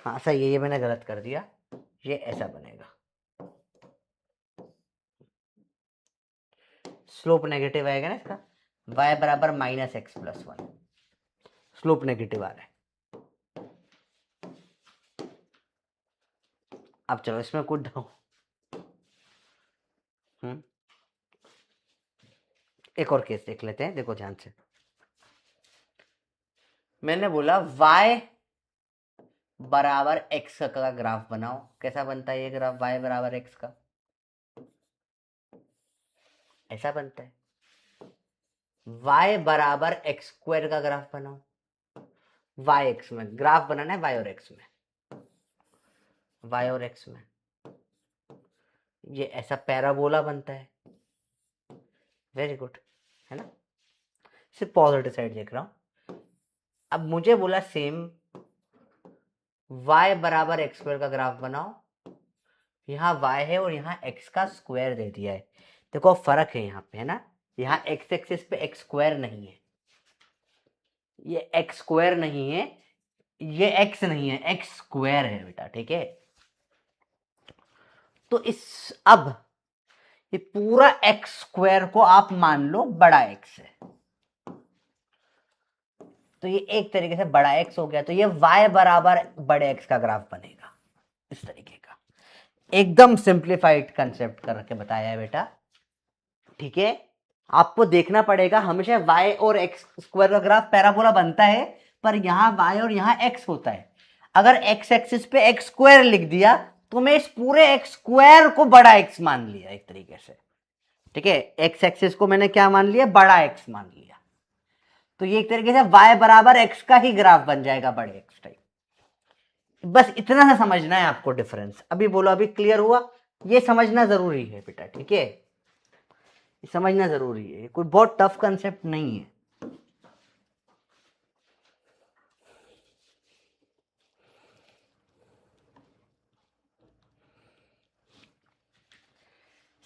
हाँ सही है, ये मैंने गलत कर दिया, ये ऐसा बनेगा, स्लोप नेगेटिव आएगा ना इसका, y बराबर minus X plus 1, slope negative आ रहा है। अब चलो इसमें कुछ एक और केस देख लेते हैं, देखो ध्यान से। मैंने बोला y बराबर x का ग्राफ बनाओ, कैसा बनता है ये ग्राफ, y बराबर x का ऐसा बनता है। y बराबर x स्क्वायर का ग्राफ बनाओ, y x में ग्राफ बनाना है, y और x में, y और x में ये ऐसा पैराबोला बनता है। वेरी गुड, है ना, सिर्फ पॉजिटिव साइड देख रहा हूं। अब मुझे बोला सेम y बराबर एक्स स्क्वायर का ग्राफ बनाओ, यहाँ y है और यहाँ x का स्क्वायर दे दिया है। देखो फर्क है यहाँ पे, है ना, यहाँ x एक्सिस पे x स्क्वायर नहीं है, ये x स्क्वायर नहीं है, ये x नहीं है, x स्क्वायर है बेटा, ठीक है। तो अब ये पूरा x स्क्वायर को आप मान लो बड़ा x है, तो ये एक तरीके से बड़ा x हो गया, तो ये y बराबर बड़े x का ग्राफ बनेगा इस तरीके का। एकदम सिंप्लीफाइड कंसेप्ट करके बताया है बेटा, ठीक है। आपको देखना पड़ेगा हमेशा y और x स्क्वायर का ग्राफ पैराबोला बनता है, पर यहां y और यहां x होता है। अगर x एक्सिस पे x स्क्वायर लिख दिया तो मैं इस पूरे x स्क्वायर को बड़ा x मान लिया एक तरीके से, ठीक है। x एक्सिस को मैंने क्या मान लिया, बड़ा x मान लिया, तो ये एक तरीके से y बराबर x का ही ग्राफ बन जाएगा, बड़े x टाइप। बस इतना सा समझना है आपको डिफरेंस। अभी बोलो, अभी क्लियर हुआ? ये समझना जरूरी है बेटा, ठीक है, समझना जरूरी है, कोई बहुत टफ कंसेप्ट नहीं है।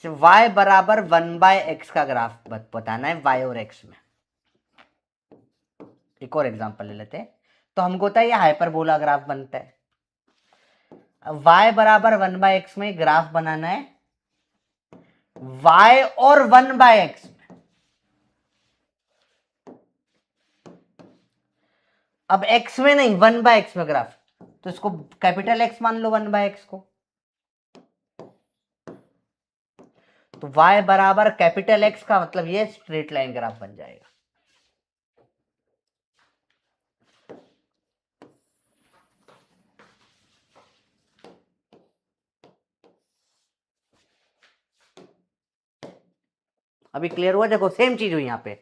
y बराबर 1/x का ग्राफ बताना है y और x में। एक और एग्जांपल ले लेते हैं, तो हमको होता है ये हाइपरबोला ग्राफ बनता है। y बराबर 1/x में ग्राफ बनाना है, y और 1/x में। अब x में नहीं, 1/x में ग्राफ, तो इसको कैपिटल X मान लो 1/x को, तो y बराबर कैपिटल X का मतलब ये स्ट्रेट लाइन ग्राफ बन जाएगा। अभी क्लियर हुआ? देखो सेम चीज हुई यहां पे,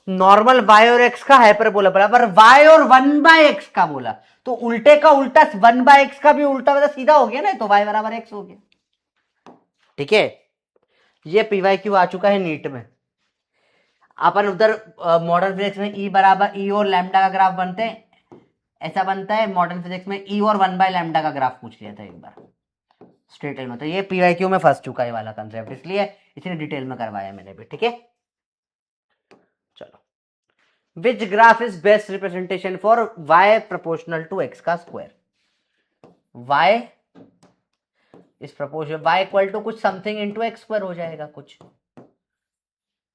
नॉर्मल y और x का हाइपरबोला बराबर y और 1/x का बोला, तो उल्टे का उल्टा 1/x का भी उल्टा मतलब सीधा हो गया ना, तो y बराबर x हो गया, ठीक है। ये PYQ आ चुका है नीट में। अपन उधर मॉडर्न फिजिक्स में E बराबर E और लैम्डा का ग्राफ बनते हैं, ऐसा बनता है। मॉडर्न फिजिक्स में E और 1/λ का ग्राफ पूछ लिया था एक बार स्ट्रेट लाइन में, तो ये PYQ में फंस चुका है वाला कंसेप्ट, इसलिए इतनी डिटेल में करवाया मैंने भी, ठीक है। चलो, which graph is best representation for y proportional to x का square? y is proportion y equal to कुछ समथिंग इनटू x स्क्वायर हो जाएगा कुछ,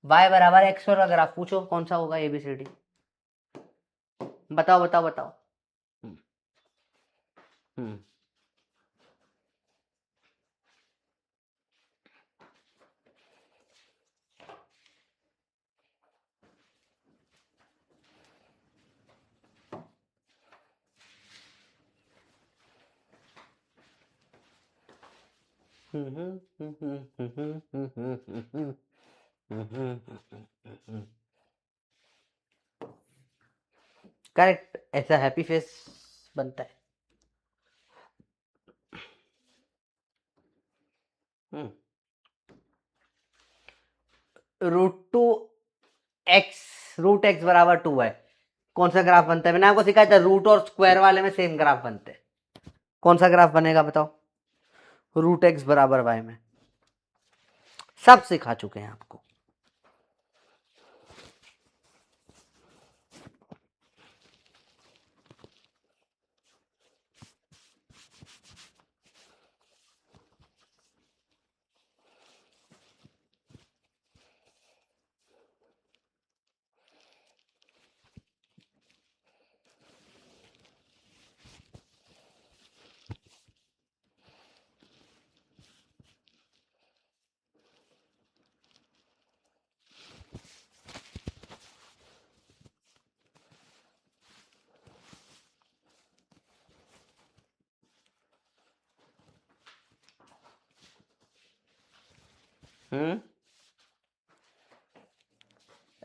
y बराबर x स्क्वायर का ग्राफ पूछो कौन सा होगा, ABCD बताओ बताओ बताओ। हम्म हम्म करेक्ट, ऐसा हैप्पी फेस बनता है। रूट एक्स बराबर 2 है, कौन सा ग्राफ बनता है? मैंने आपको सिखाया था रूट और स्क्वायर वाले में सेम ग्राफ बनते हैं, कौन सा ग्राफ बनेगा बताओ? रूट एक्स बराबर वाई में, सब सिखा चुके हैं आपको।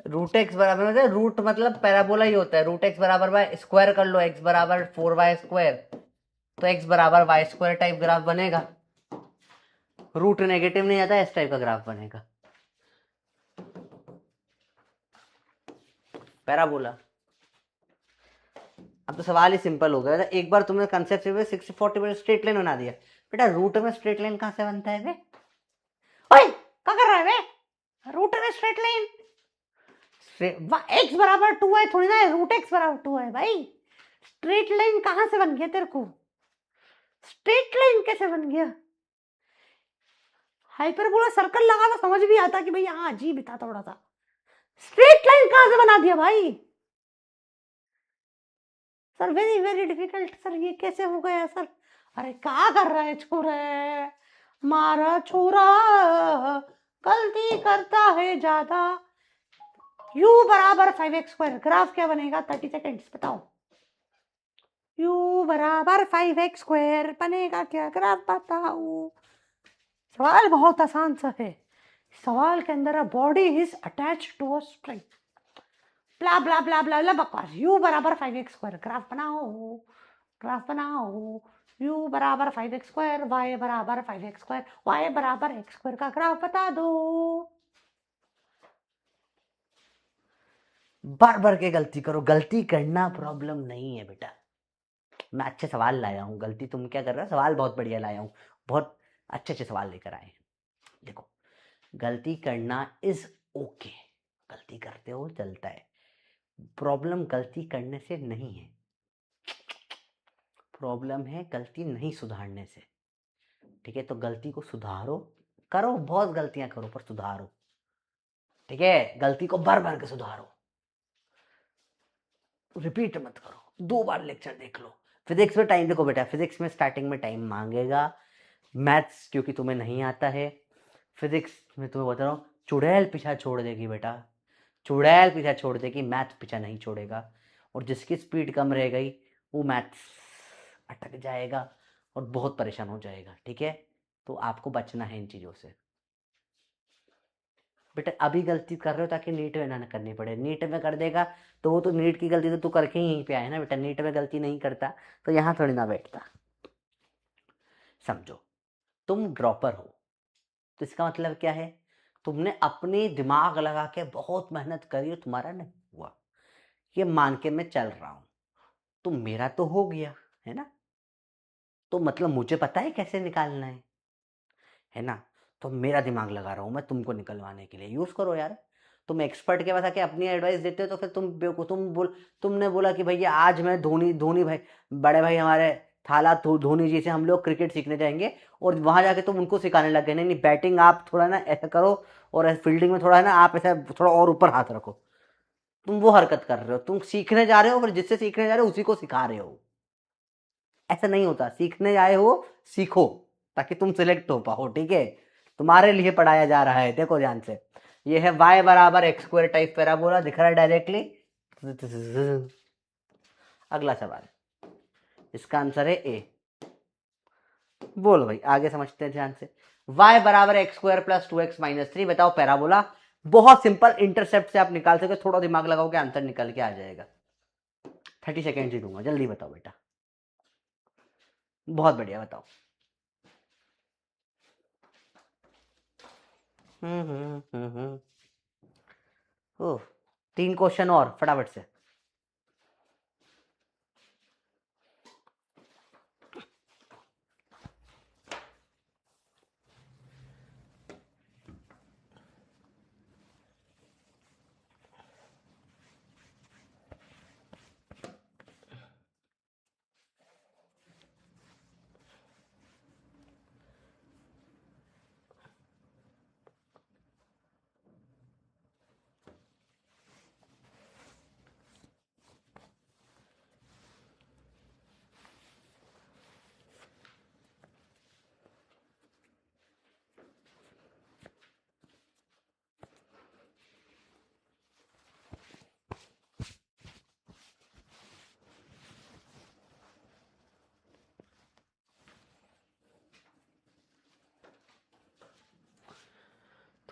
रूट एक्स बराबर मतलब रूट मतलब पैराबोला ही होता है, रूट एक्स बराबर वाई स्क्वायर कर लो, एक्स बराबर 4y स्क्वायर, तो एक्स बराबर वाई स्क्वायर टाइप ग्राफ बनेगा। रूट नेगेटिव नहीं आता, इस टाइप का ग्राफ बनेगा पैराबोला। अब तो सवाल ही सिंपल हो गया, एक बार तुमने कंसेप्ट से 60-40 पर स्ट्रेट लाइन बना दिया बेटा, रूट में स्ट्रेट लाइन कहां से बनता है बे? ओए क्या कर रहा है बे? रूट में स्ट्रेट लाइन एक्स बराबर 2 है थोड़ी ना, रूट एक्स बराबर 2 है भाई, स्ट्रेट लाइन कहां से बन गया तेरे को? स्ट्रेट लाइन कैसे बन गया? हाइपरबोला सर्कल लगा तो समझ भी आता कि भाई हाँ अजीब था थोड़ा सा। स्ट्रेट लाइन कहां से बना दिया भाई? Sir very very difficult sir, ये कैसे हो गया सर? अरे क्या कर रहा है छोरा? मारा छोरा गलती करता है ज्यादा। u बराबर 5x², ग्राफ क्या बनेगा? 30 सेकेंड्स बताओ। u बराबर 5x² बनेगा क्या? ग्राफ बताओ। सवाल बहुत आसान सा है। सवाल के अंदर body is attach to a string, blah blah blah blah blah बकवास। u बराबर 5x², ग्राफ बनाओ, ग्राफ बनाओ। u बराबर 5x², y बराबर 5x², y बराबर x² का ग्राफ बता दो। बार बार के गलती करो, गलती करना प्रॉब्लम नहीं है बेटा। मैं अच्छे सवाल लाया हूँ, गलती तुम क्या कर रहे हो? सवाल बहुत बढ़िया लाया हूँ, बहुत अच्छे अच्छे सवाल लेकर आए हैं। देखो, गलती करना इज ओके, गलती करते हो चलता है। प्रॉब्लम गलती करने से नहीं है, प्रॉब्लम है गलती नहीं सुधारने से। ठीक है, तो गलती को सुधारो, करो, बहुत गलतियां करो पर सुधारो। ठीक है, गलती को भर भर के सुधारो, रिपीट मत करो, 2 बार लेक्चर देख लो। फिजिक्स में टाइम देखो बेटा, फिजिक्स में स्टार्टिंग में टाइम मांगेगा। मैथ्स क्योंकि तुम्हें नहीं आता है, फिजिक्स में तुम्हें बता रहा हूँ चुड़ैल पीछा छोड़ देगी बेटा, चुड़ैल पीछा छोड़ देगी, मैथ पीछा नहीं छोड़ेगा। और जिसकी स्पीड कम रह गई वो मैथ्स अटक जाएगा और बहुत परेशान हो जाएगा। ठीक है, तो आपको बचना है इन चीज़ों से। बेटा अभी गलती कर रहे हो ताकि नीट में ना करनी पड़े, नीट में कर देगा तो वो तो नीट की गलती तो तू करके ही यहीं पे आया ना बेटा। नीट में गलती नहीं करता तो यहाँ थोड़ी ना बैठता। समझो, तुम ड्रॉपर हो तो इसका मतलब क्या है? तुमने अपनी दिमाग लगा के बहुत मेहनत करी और तुम्हारा नहीं हुआ, ये मान के मैं चल रहा हूं। तो मेरा तो हो गया है ना, तो मतलब मुझे पता है कैसे निकालना है ना। तो मेरा दिमाग लगा रहा हूं मैं तुमको निकलवाने के लिए, यूज करो यार। तुम एक्सपर्ट के पास आके अपनी एडवाइस देते हो तो फिर तुमने बोला कि भैया आज मैं धोनी धोनी भाई, बड़े भाई हमारे थाला धोनी जी से हम लोग क्रिकेट सीखने जाएंगे, और वहां जाके तुम उनको सिखाने लग गए। नहीं नहीं, बैटिंग आप थोड़ा ना ऐसा करो, और फील्डिंग में थोड़ा है ना आप ऐसा थोड़ा और ऊपर हाथ रखो। तुम वो हरकत कर रहे हो, तुम सीखने जा रहे हो, फिर जिससे सीखने जा रहे हो उसी को सिखा रहे हो। ऐसा नहीं होता, सीखने आए हो सीखो ताकि तुम सिलेक्ट हो पाओ। ठीक है, तुम्हारे लिए पढ़ाया जा रहा है। देखो ध्यान से, ये है y बराबर x² टाइप पैराबोला, दिख रहा है डायरेक्टली। अगला सवाल, इसका आंसर है ए। बोलो भाई, आगे समझते हैं ध्यान से। y बराबर x² प्लस 2x-3, बताओ पैराबोला। बहुत सिंपल, इंटरसेप्ट से आप निकाल सकते, थोड़ा दिमाग लगाओगे आंसर निकल के आ जाएगा। 30 सेकेंड ही दूंगा, जल्दी बताओ बेटा। बहुत बढ़िया, बताओ। ओह, 3 क्वेश्चन और फटाफट से।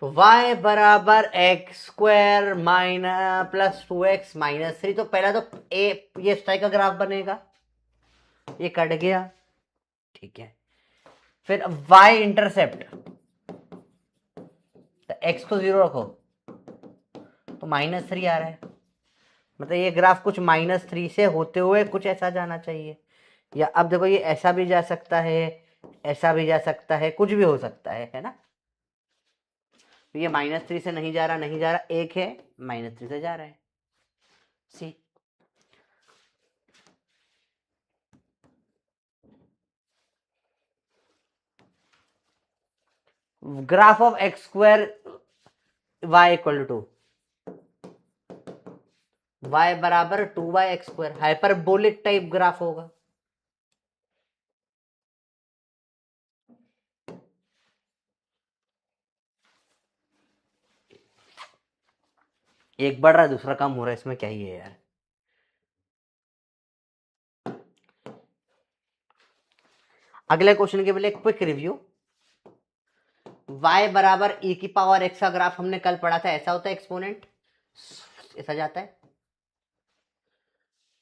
तो y बराबर x² माइनस प्लस 2x-3, तो पहला तो ए ये स्ट्राइक का ग्राफ बनेगा, ये कट गया। ठीक है, फिर y इंटरसेप्ट, तो x को 0 रखो तो -3 आ रहा है। मतलब ये ग्राफ कुछ -3 से होते हुए कुछ ऐसा जाना चाहिए। या अब देखो, ये ऐसा भी जा सकता है, ऐसा भी जा सकता है, कुछ भी हो सकता है ना। तो ये -3 से नहीं जा रहा, नहीं जा रहा, एक है -3 से जा रहा है। See graph of X square Y equal to Y बराबर 2y(x²), हाइपरबोलिक टाइप ग्राफ होगा। एक बढ़ रहा है दूसरा कम हो रहा है, इसमें क्या ही है यार। अगले क्वेश्चन के लिए क्विक रिव्यू। y बराबर e की पावर x का ग्राफ हमने कल पढ़ा था, ऐसा होता है एक्सपोनेंट, ऐसा जाता है।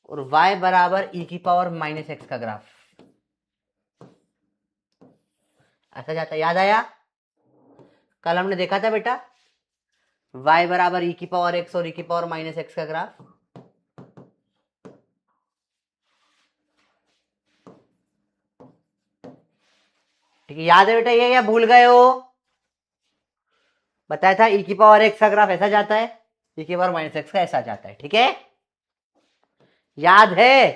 और y बराबर e की पावर -x का ग्राफ ऐसा जाता है, याद आया? कल हमने देखा था बेटा y बराबर e की पावर x और e की पावर -x का ग्राफ। ठीक है, याद है बेटा ये, या भूल गए हो? बताया था e की पावर x का ग्राफ ऐसा जाता है, e की पावर -x का ऐसा जाता है। ठीक है, याद है?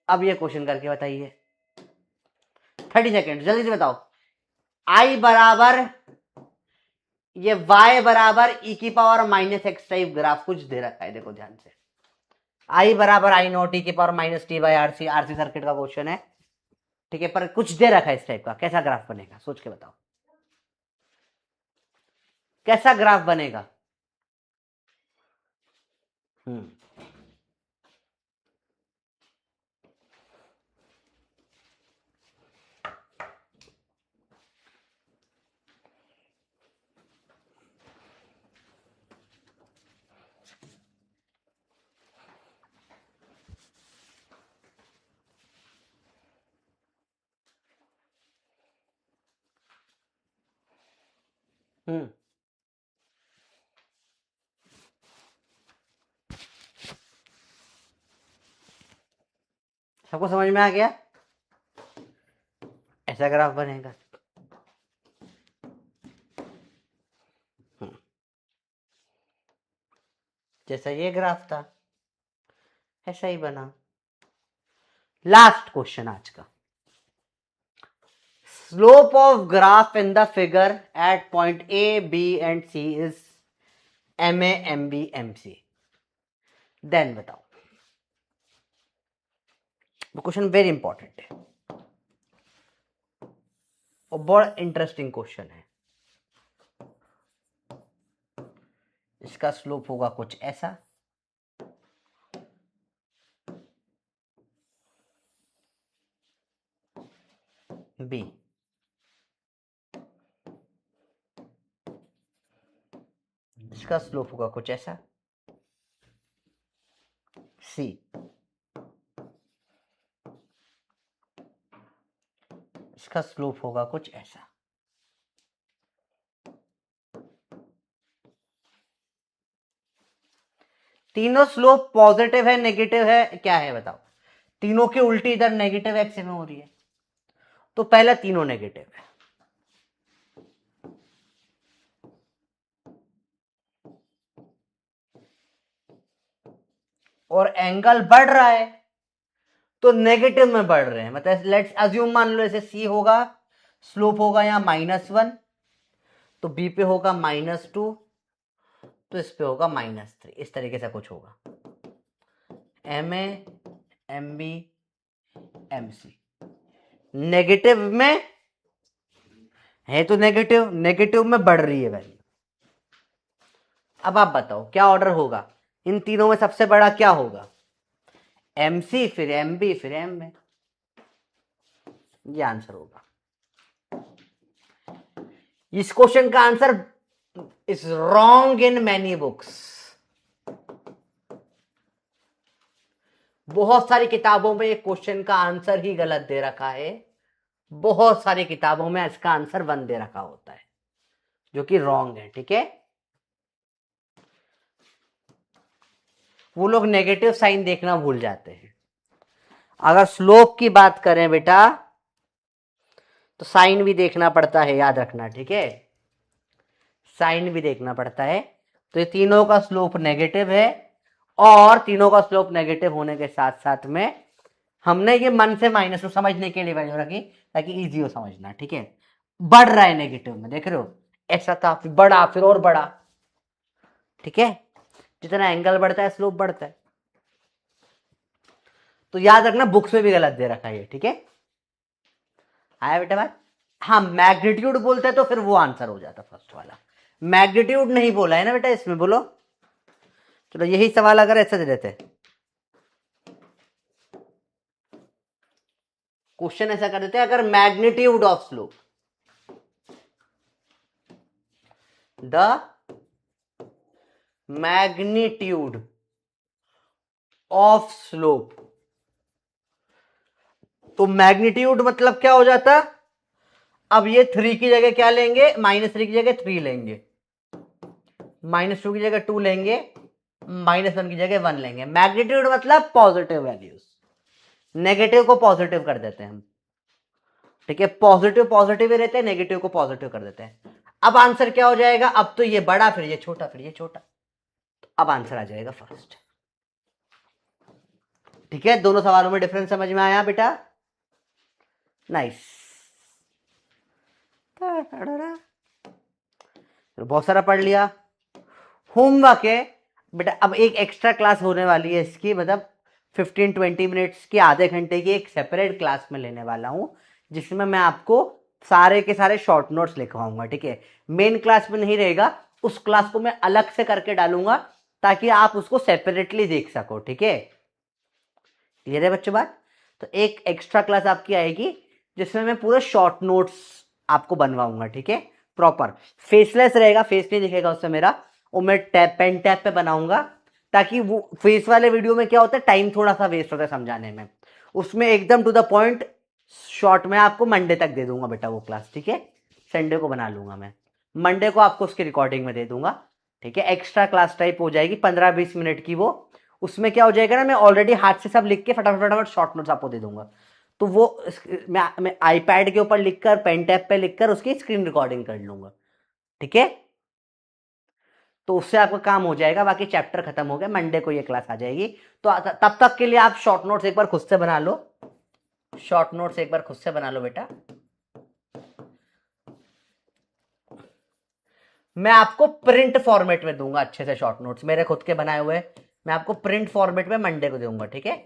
अब ये क्वेश्चन करके बताइए, 30 सेकेंड, जल्दी से बताओ। i बराबर ये y बराबर e की पावर -x टाइप ग्राफ कुछ दे रखा है, देखो ध्यान से। i बराबर I0 e की पावर -t/RC, RC सर्किट का क्वेश्चन है। ठीक है, पर कुछ दे रखा है इस टाइप का, कैसा ग्राफ बनेगा सोच के बताओ, कैसा ग्राफ बनेगा? हम्म हम्म सबको समझ में आ गया? ऐसा ग्राफ बनेगा। जैसा ये ग्राफ था ऐसा ही बना। लास्ट क्वेश्चन आज का, slope of graph in the figure at point A B and C is MA MB MC। Then बताओ, क्वेश्चन वेरी इंपॉर्टेंट है और बड़ा इंटरेस्टिंग क्वेश्चन है। इसका स्लोप होगा कुछ ऐसा, B इसका स्लोप होगा कुछ ऐसा, C इसका स्लोप होगा कुछ ऐसा। तीनों स्लोप पॉजिटिव है नेगेटिव है क्या है बताओ? तीनों की उल्टी इधर नेगेटिव एक्स में हो रही है, तो पहला तीनों नेगेटिव है। और एंगल बढ़ रहा है तो नेगेटिव में बढ़ रहे हैं, मतलब लेट्स अज्यूम मान लो ऐसे C होगा, स्लोप होगा यहां -1, तो B पे होगा -2, तो इस पे होगा -3, इस तरीके से कुछ होगा। MA MB MC नेगेटिव में है, तो नेगेटिव नेगेटिव में बढ़ रही है वैल्यू। अब आप बताओ क्या ऑर्डर होगा, इन तीनों में सबसे बड़ा क्या होगा? MC फिर MB फिर MA, ये आंसर होगा। इस क्वेश्चन का answer is wrong in many books. बहुत सारी किताबों में एक क्वेश्चन का आंसर ही गलत दे रखा है, बहुत सारी किताबों में इसका आंसर 1 दे रखा होता है, जो कि रॉन्ग है। ठीक है, वो लोग नेगेटिव साइन देखना भूल जाते हैं। अगर स्लोप की बात करें बेटा तो साइन भी देखना पड़ता है, याद रखना। ठीक है, साइन भी देखना पड़ता है। तो ये तीनों का स्लोप नेगेटिव है, और तीनों का स्लोप नेगेटिव होने के साथ साथ में हमने ये मन से माइनस टू समझने के लिए वैल्यू रखी ताकि इजी हो समझना, ठीक है। बढ़ रहा है नेगेटिव में, देख रहे हो, ऐसा काफी बड़ा, फिर और बड़ा, ठीक है। जितना एंगल बढ़ता है स्लोप बढ़ता है। तो याद रखना बुक्स में भी गलत दे रखा है ये, ठीक है। आया बेटा बात। हाँ, मैग्नीट्यूड बोलते हैं तो फिर वो आंसर हो जाता फर्स्ट वाला। मैग्नीट्यूड नहीं बोला है ना बेटा इसमें, बोलो। चलो यही सवाल अगर ऐसे दे देते, क्वेश्चन ऐसा कर देते, अगर magnitude of slope, the magnitude of slope, तो मैग्नीट्यूड मतलब क्या हो जाता, अब ये 3 की जगह क्या लेंगे, -3 की जगह 3 लेंगे, -2 की जगह 2 लेंगे, -1 की जगह 1 लेंगे। मैग्नीट्यूड मतलब पॉजिटिव वैल्यूज, नेगेटिव को पॉजिटिव कर देते हैं हम, ठीक है। पॉजिटिव पॉजिटिव ही रहते हैं, नेगेटिव को पॉजिटिव कर देते हैं। अब आंसर क्या हो जाएगा, अब तो ये बड़ा, फिर ये छोटा, फिर ये छोटा, तो अब आंसर आ जाएगा फर्स्ट, ठीक है। दोनों सवालों में डिफरेंस समझ में आया बेटा, नाइस। बहुत सारा पढ़ लिया। होमवर्क है बेटा, अब एक एक्स्ट्रा क्लास होने वाली है इसकी, मतलब 15-20 मिनट्स की, आधे घंटे की एक सेपरेट क्लास में लेने वाला हूं, जिसमें मैं आपको सारे के सारे शॉर्ट नोट्स लिखवाऊंगा, ठीक है। मेन क्लास में नहीं रहेगा, उस क्लास को मैं अलग से करके डालूंगा ताकि आप उसको सेपरेटली देख सको, ठीक है। क्लियर है बच्चों बात। तो एक एक्स्ट्रा क्लास आपकी आएगी जिसमें मैं पूरे शॉर्ट नोट्स आपको बनवाऊंगा, ठीक है। प्रॉपर फेसलेस रहेगा, फेस नहीं दिखेगा उससे मेरा, और मैं टैप पेन टैप पे बनाऊंगा, ताकि वो फेस वाले वीडियो में क्या होता है, टाइम थोड़ा सा वेस्ट होता है समझाने में, उसमें एकदम टू द पॉइंट शॉर्ट में आपको मंडे तक दे दूंगा बेटा वो क्लास, ठीक है। संडे को बना लूंगा मैं, मंडे को आपको उसकी रिकॉर्डिंग में दे दूंगा, ठीक है। एक्स्ट्रा क्लास टाइप हो जाएगी 15-20 मिनट की वो। उसमें क्या हो जाएगा ना, मैं ऑलरेडी हाथ से सब लिख के फटाफट फटाफट शॉर्ट नोट्स आपको दे दूंगा, तो वो मैं आईपैड के ऊपर लिखकर, पेन टैप पे लिखकर उसकी स्क्रीन रिकॉर्डिंग कर लूंगा, ठीक है। तो उससे आपका काम हो जाएगा, बाकी चैप्टर खत्म हो गया, मंडे को ये क्लास आ जाएगी। तो तब तक के लिए आप शॉर्ट नोट्स एक बार खुद से बना लो, शॉर्ट नोट्स एक बार खुद से बना लो बेटा। मैं आपको प्रिंट फॉर्मेट में दूंगा अच्छे से शॉर्ट नोट्स, मेरे खुद के बनाए हुए, मैं आपको प्रिंट फॉर्मेट में मंडे को दूंगा, ठीक है।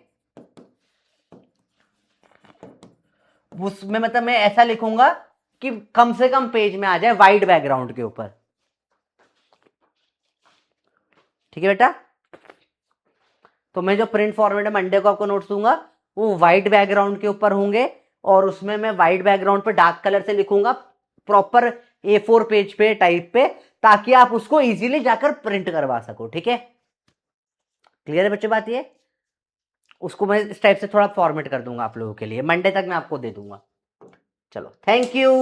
उसमें मतलब मैं ऐसा लिखूंगा कि कम से कम पेज में आ जाए वाइट बैकग्राउंड के ऊपर, ठीक है बेटा। तो मैं जो प्रिंट फॉर्मेट में मंडे को आपको नोट्स दूंगा वो व्हाइट बैकग्राउंड के ऊपर होंगे, और उसमें मैं व्हाइट बैकग्राउंड पे डार्क कलर से लिखूंगा प्रॉपर A4 पेज पे टाइप पे, ताकि आप उसको इजीली जाकर प्रिंट करवा सको, ठीक है। क्लियर है बच्चे बात ये। उसको मैं इस टाइप से थोड़ा फॉर्मेट कर दूंगा आप लोगों के लिए, मंडे तक मैं आपको दे दूंगा। चलो थैंक यू।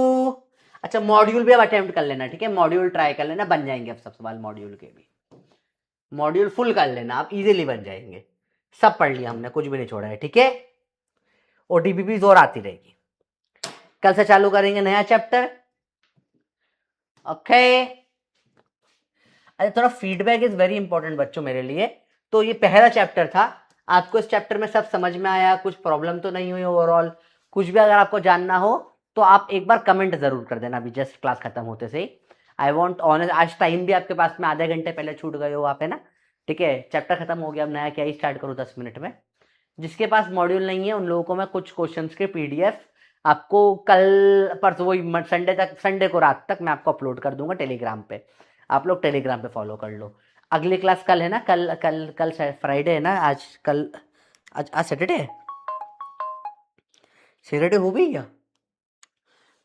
अच्छा मॉड्यूल भी अब अटेम्प्ट कर लेना, ठीक है। मॉड्यूल ट्राई कर लेना, बन जाएंगे अब सब सवाल मॉड्यूल के भी, मॉड्यूल फुल कर लेना, आप इजीली बन जाएंगे। सब पढ़ लिया हमने, कुछ भी नहीं छोड़ा है, ठीक है। ओटीपी और आती रहेगी, कल से चालू करेंगे नया चैप्टर, ओके। अरे थोड़ा फीडबैक इज वेरी इंपॉर्टेंट बच्चों मेरे लिए। तो ये पहला चैप्टर था, आपको इस चैप्टर में सब समझ में आया, कुछ प्रॉब्लम तो नहीं हुई ओवरऑल, कुछ भी अगर आपको जानना हो तो आप एक बार कमेंट जरूर कर देना अभी जस्ट क्लास खत्म होते से ही। आई वॉन्ट ऑनेस्ट, आज टाइम भी आपके पास में आधे घंटे पहले छूट गए हो आप, है ना, ठीक है। चैप्टर खत्म हो गया, अब नया क्या ही स्टार्ट करूँ 10 मिनट में। जिसके पास मॉड्यूल नहीं है उन लोगों को मैं कुछ क्वेश्चंस के पीडीएफ आपको कल परसों, वही संडे तक, संडे को रात तक मैं आपको अपलोड कर दूंगा टेलीग्राम पे, आप लोग टेलीग्राम पे फॉलो कर लो। अगली क्लास कल है ना, कल कल कल फ्राइडे है ना, आज कल, आज सैटरडे है, सैटरडे हो भी क्या,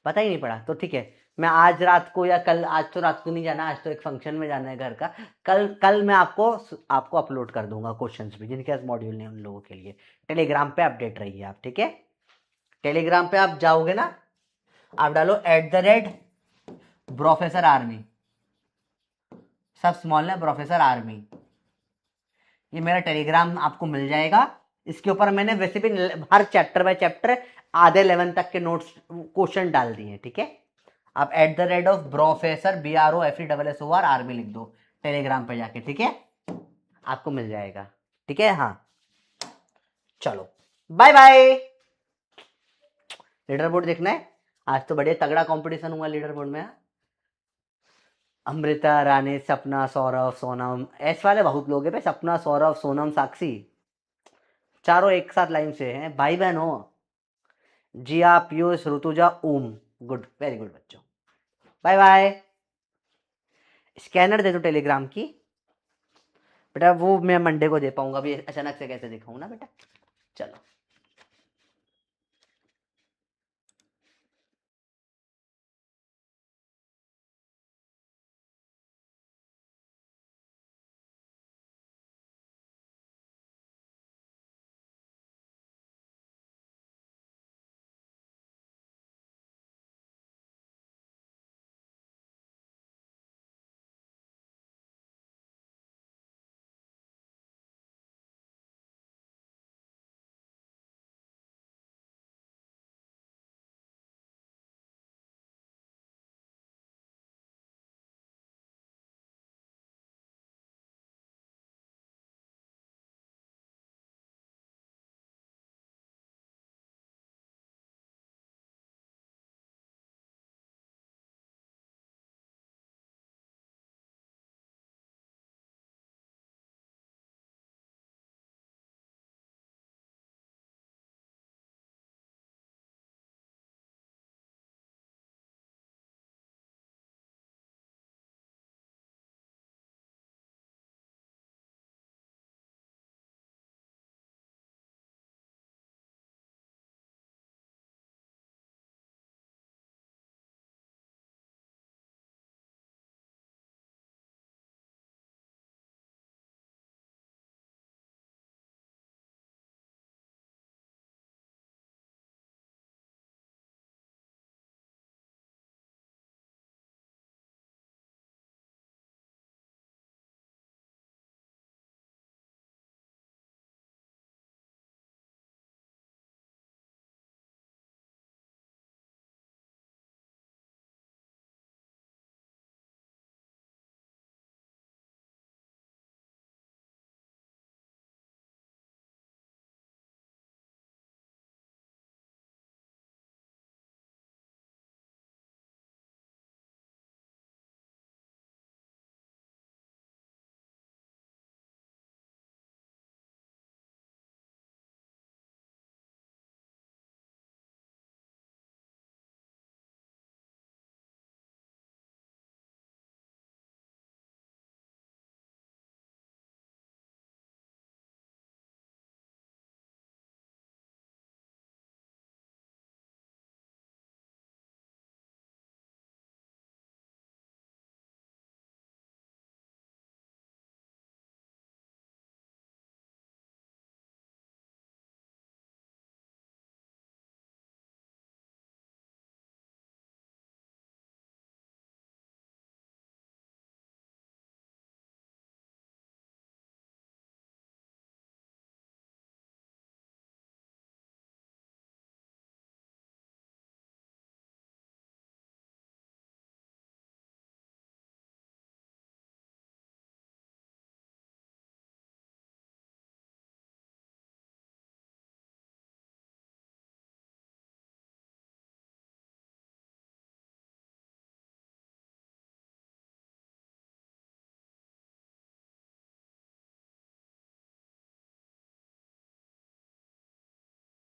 पता ही नहीं पड़ा, तो ठीक है। मैं आज रात को या कल, आज तो रात को नहीं जाना, आज तो एक फंक्शन में जाना है घर का, कल कल मैं आपको आपको अपलोड कर दूंगा क्वेश्चंस भी, जिनके पास मॉड्यूल नहीं उन लोगों के लिए। टेलीग्राम पे अपडेट रहिए आप, ठीक है। टेलीग्राम पे आप जाओगे ना, आप डालो @प्रोफेसर आर्मी, सब स्मॉल है, प्रोफेसर आर्मी, ये मेरा टेलीग्राम आपको मिल जाएगा। इसके ऊपर मैंने वैसे भी हर चैप्टर बाय चैप्टर आधे 11 तक के नोट्स क्वेश्चन डाल दिए हैं, ठीक है। आप @प्रोफेसर BROFESSOR आर्मी लिख दो टेलीग्राम पे जाके, ठीक है, आपको मिल जाएगा, ठीक है। हाँ चलो बाय बाय। लीडर बोर्ड देखना है, आज तो बढ़िया तगड़ा कंपटीशन हुआ लीडर बोर्ड में। अमृता, रानी, सपना, सौरभ, सोनम, एस वाले बहुत लोग हैं भाई। सपना, सौरभ, सोनम, साक्षी, चारों एक साथ लाइन से हैं, भाई बहन हो। Jiya, Piyush, Rituja, Om. Good, very good बच्चों। Bye bye. स्कैनर दे दो टेलीग्राम की बेटा, वो मैं मंडे को दे पाऊंगा, अभी अचानक से कैसे दिखाऊं ना बेटा। चलो।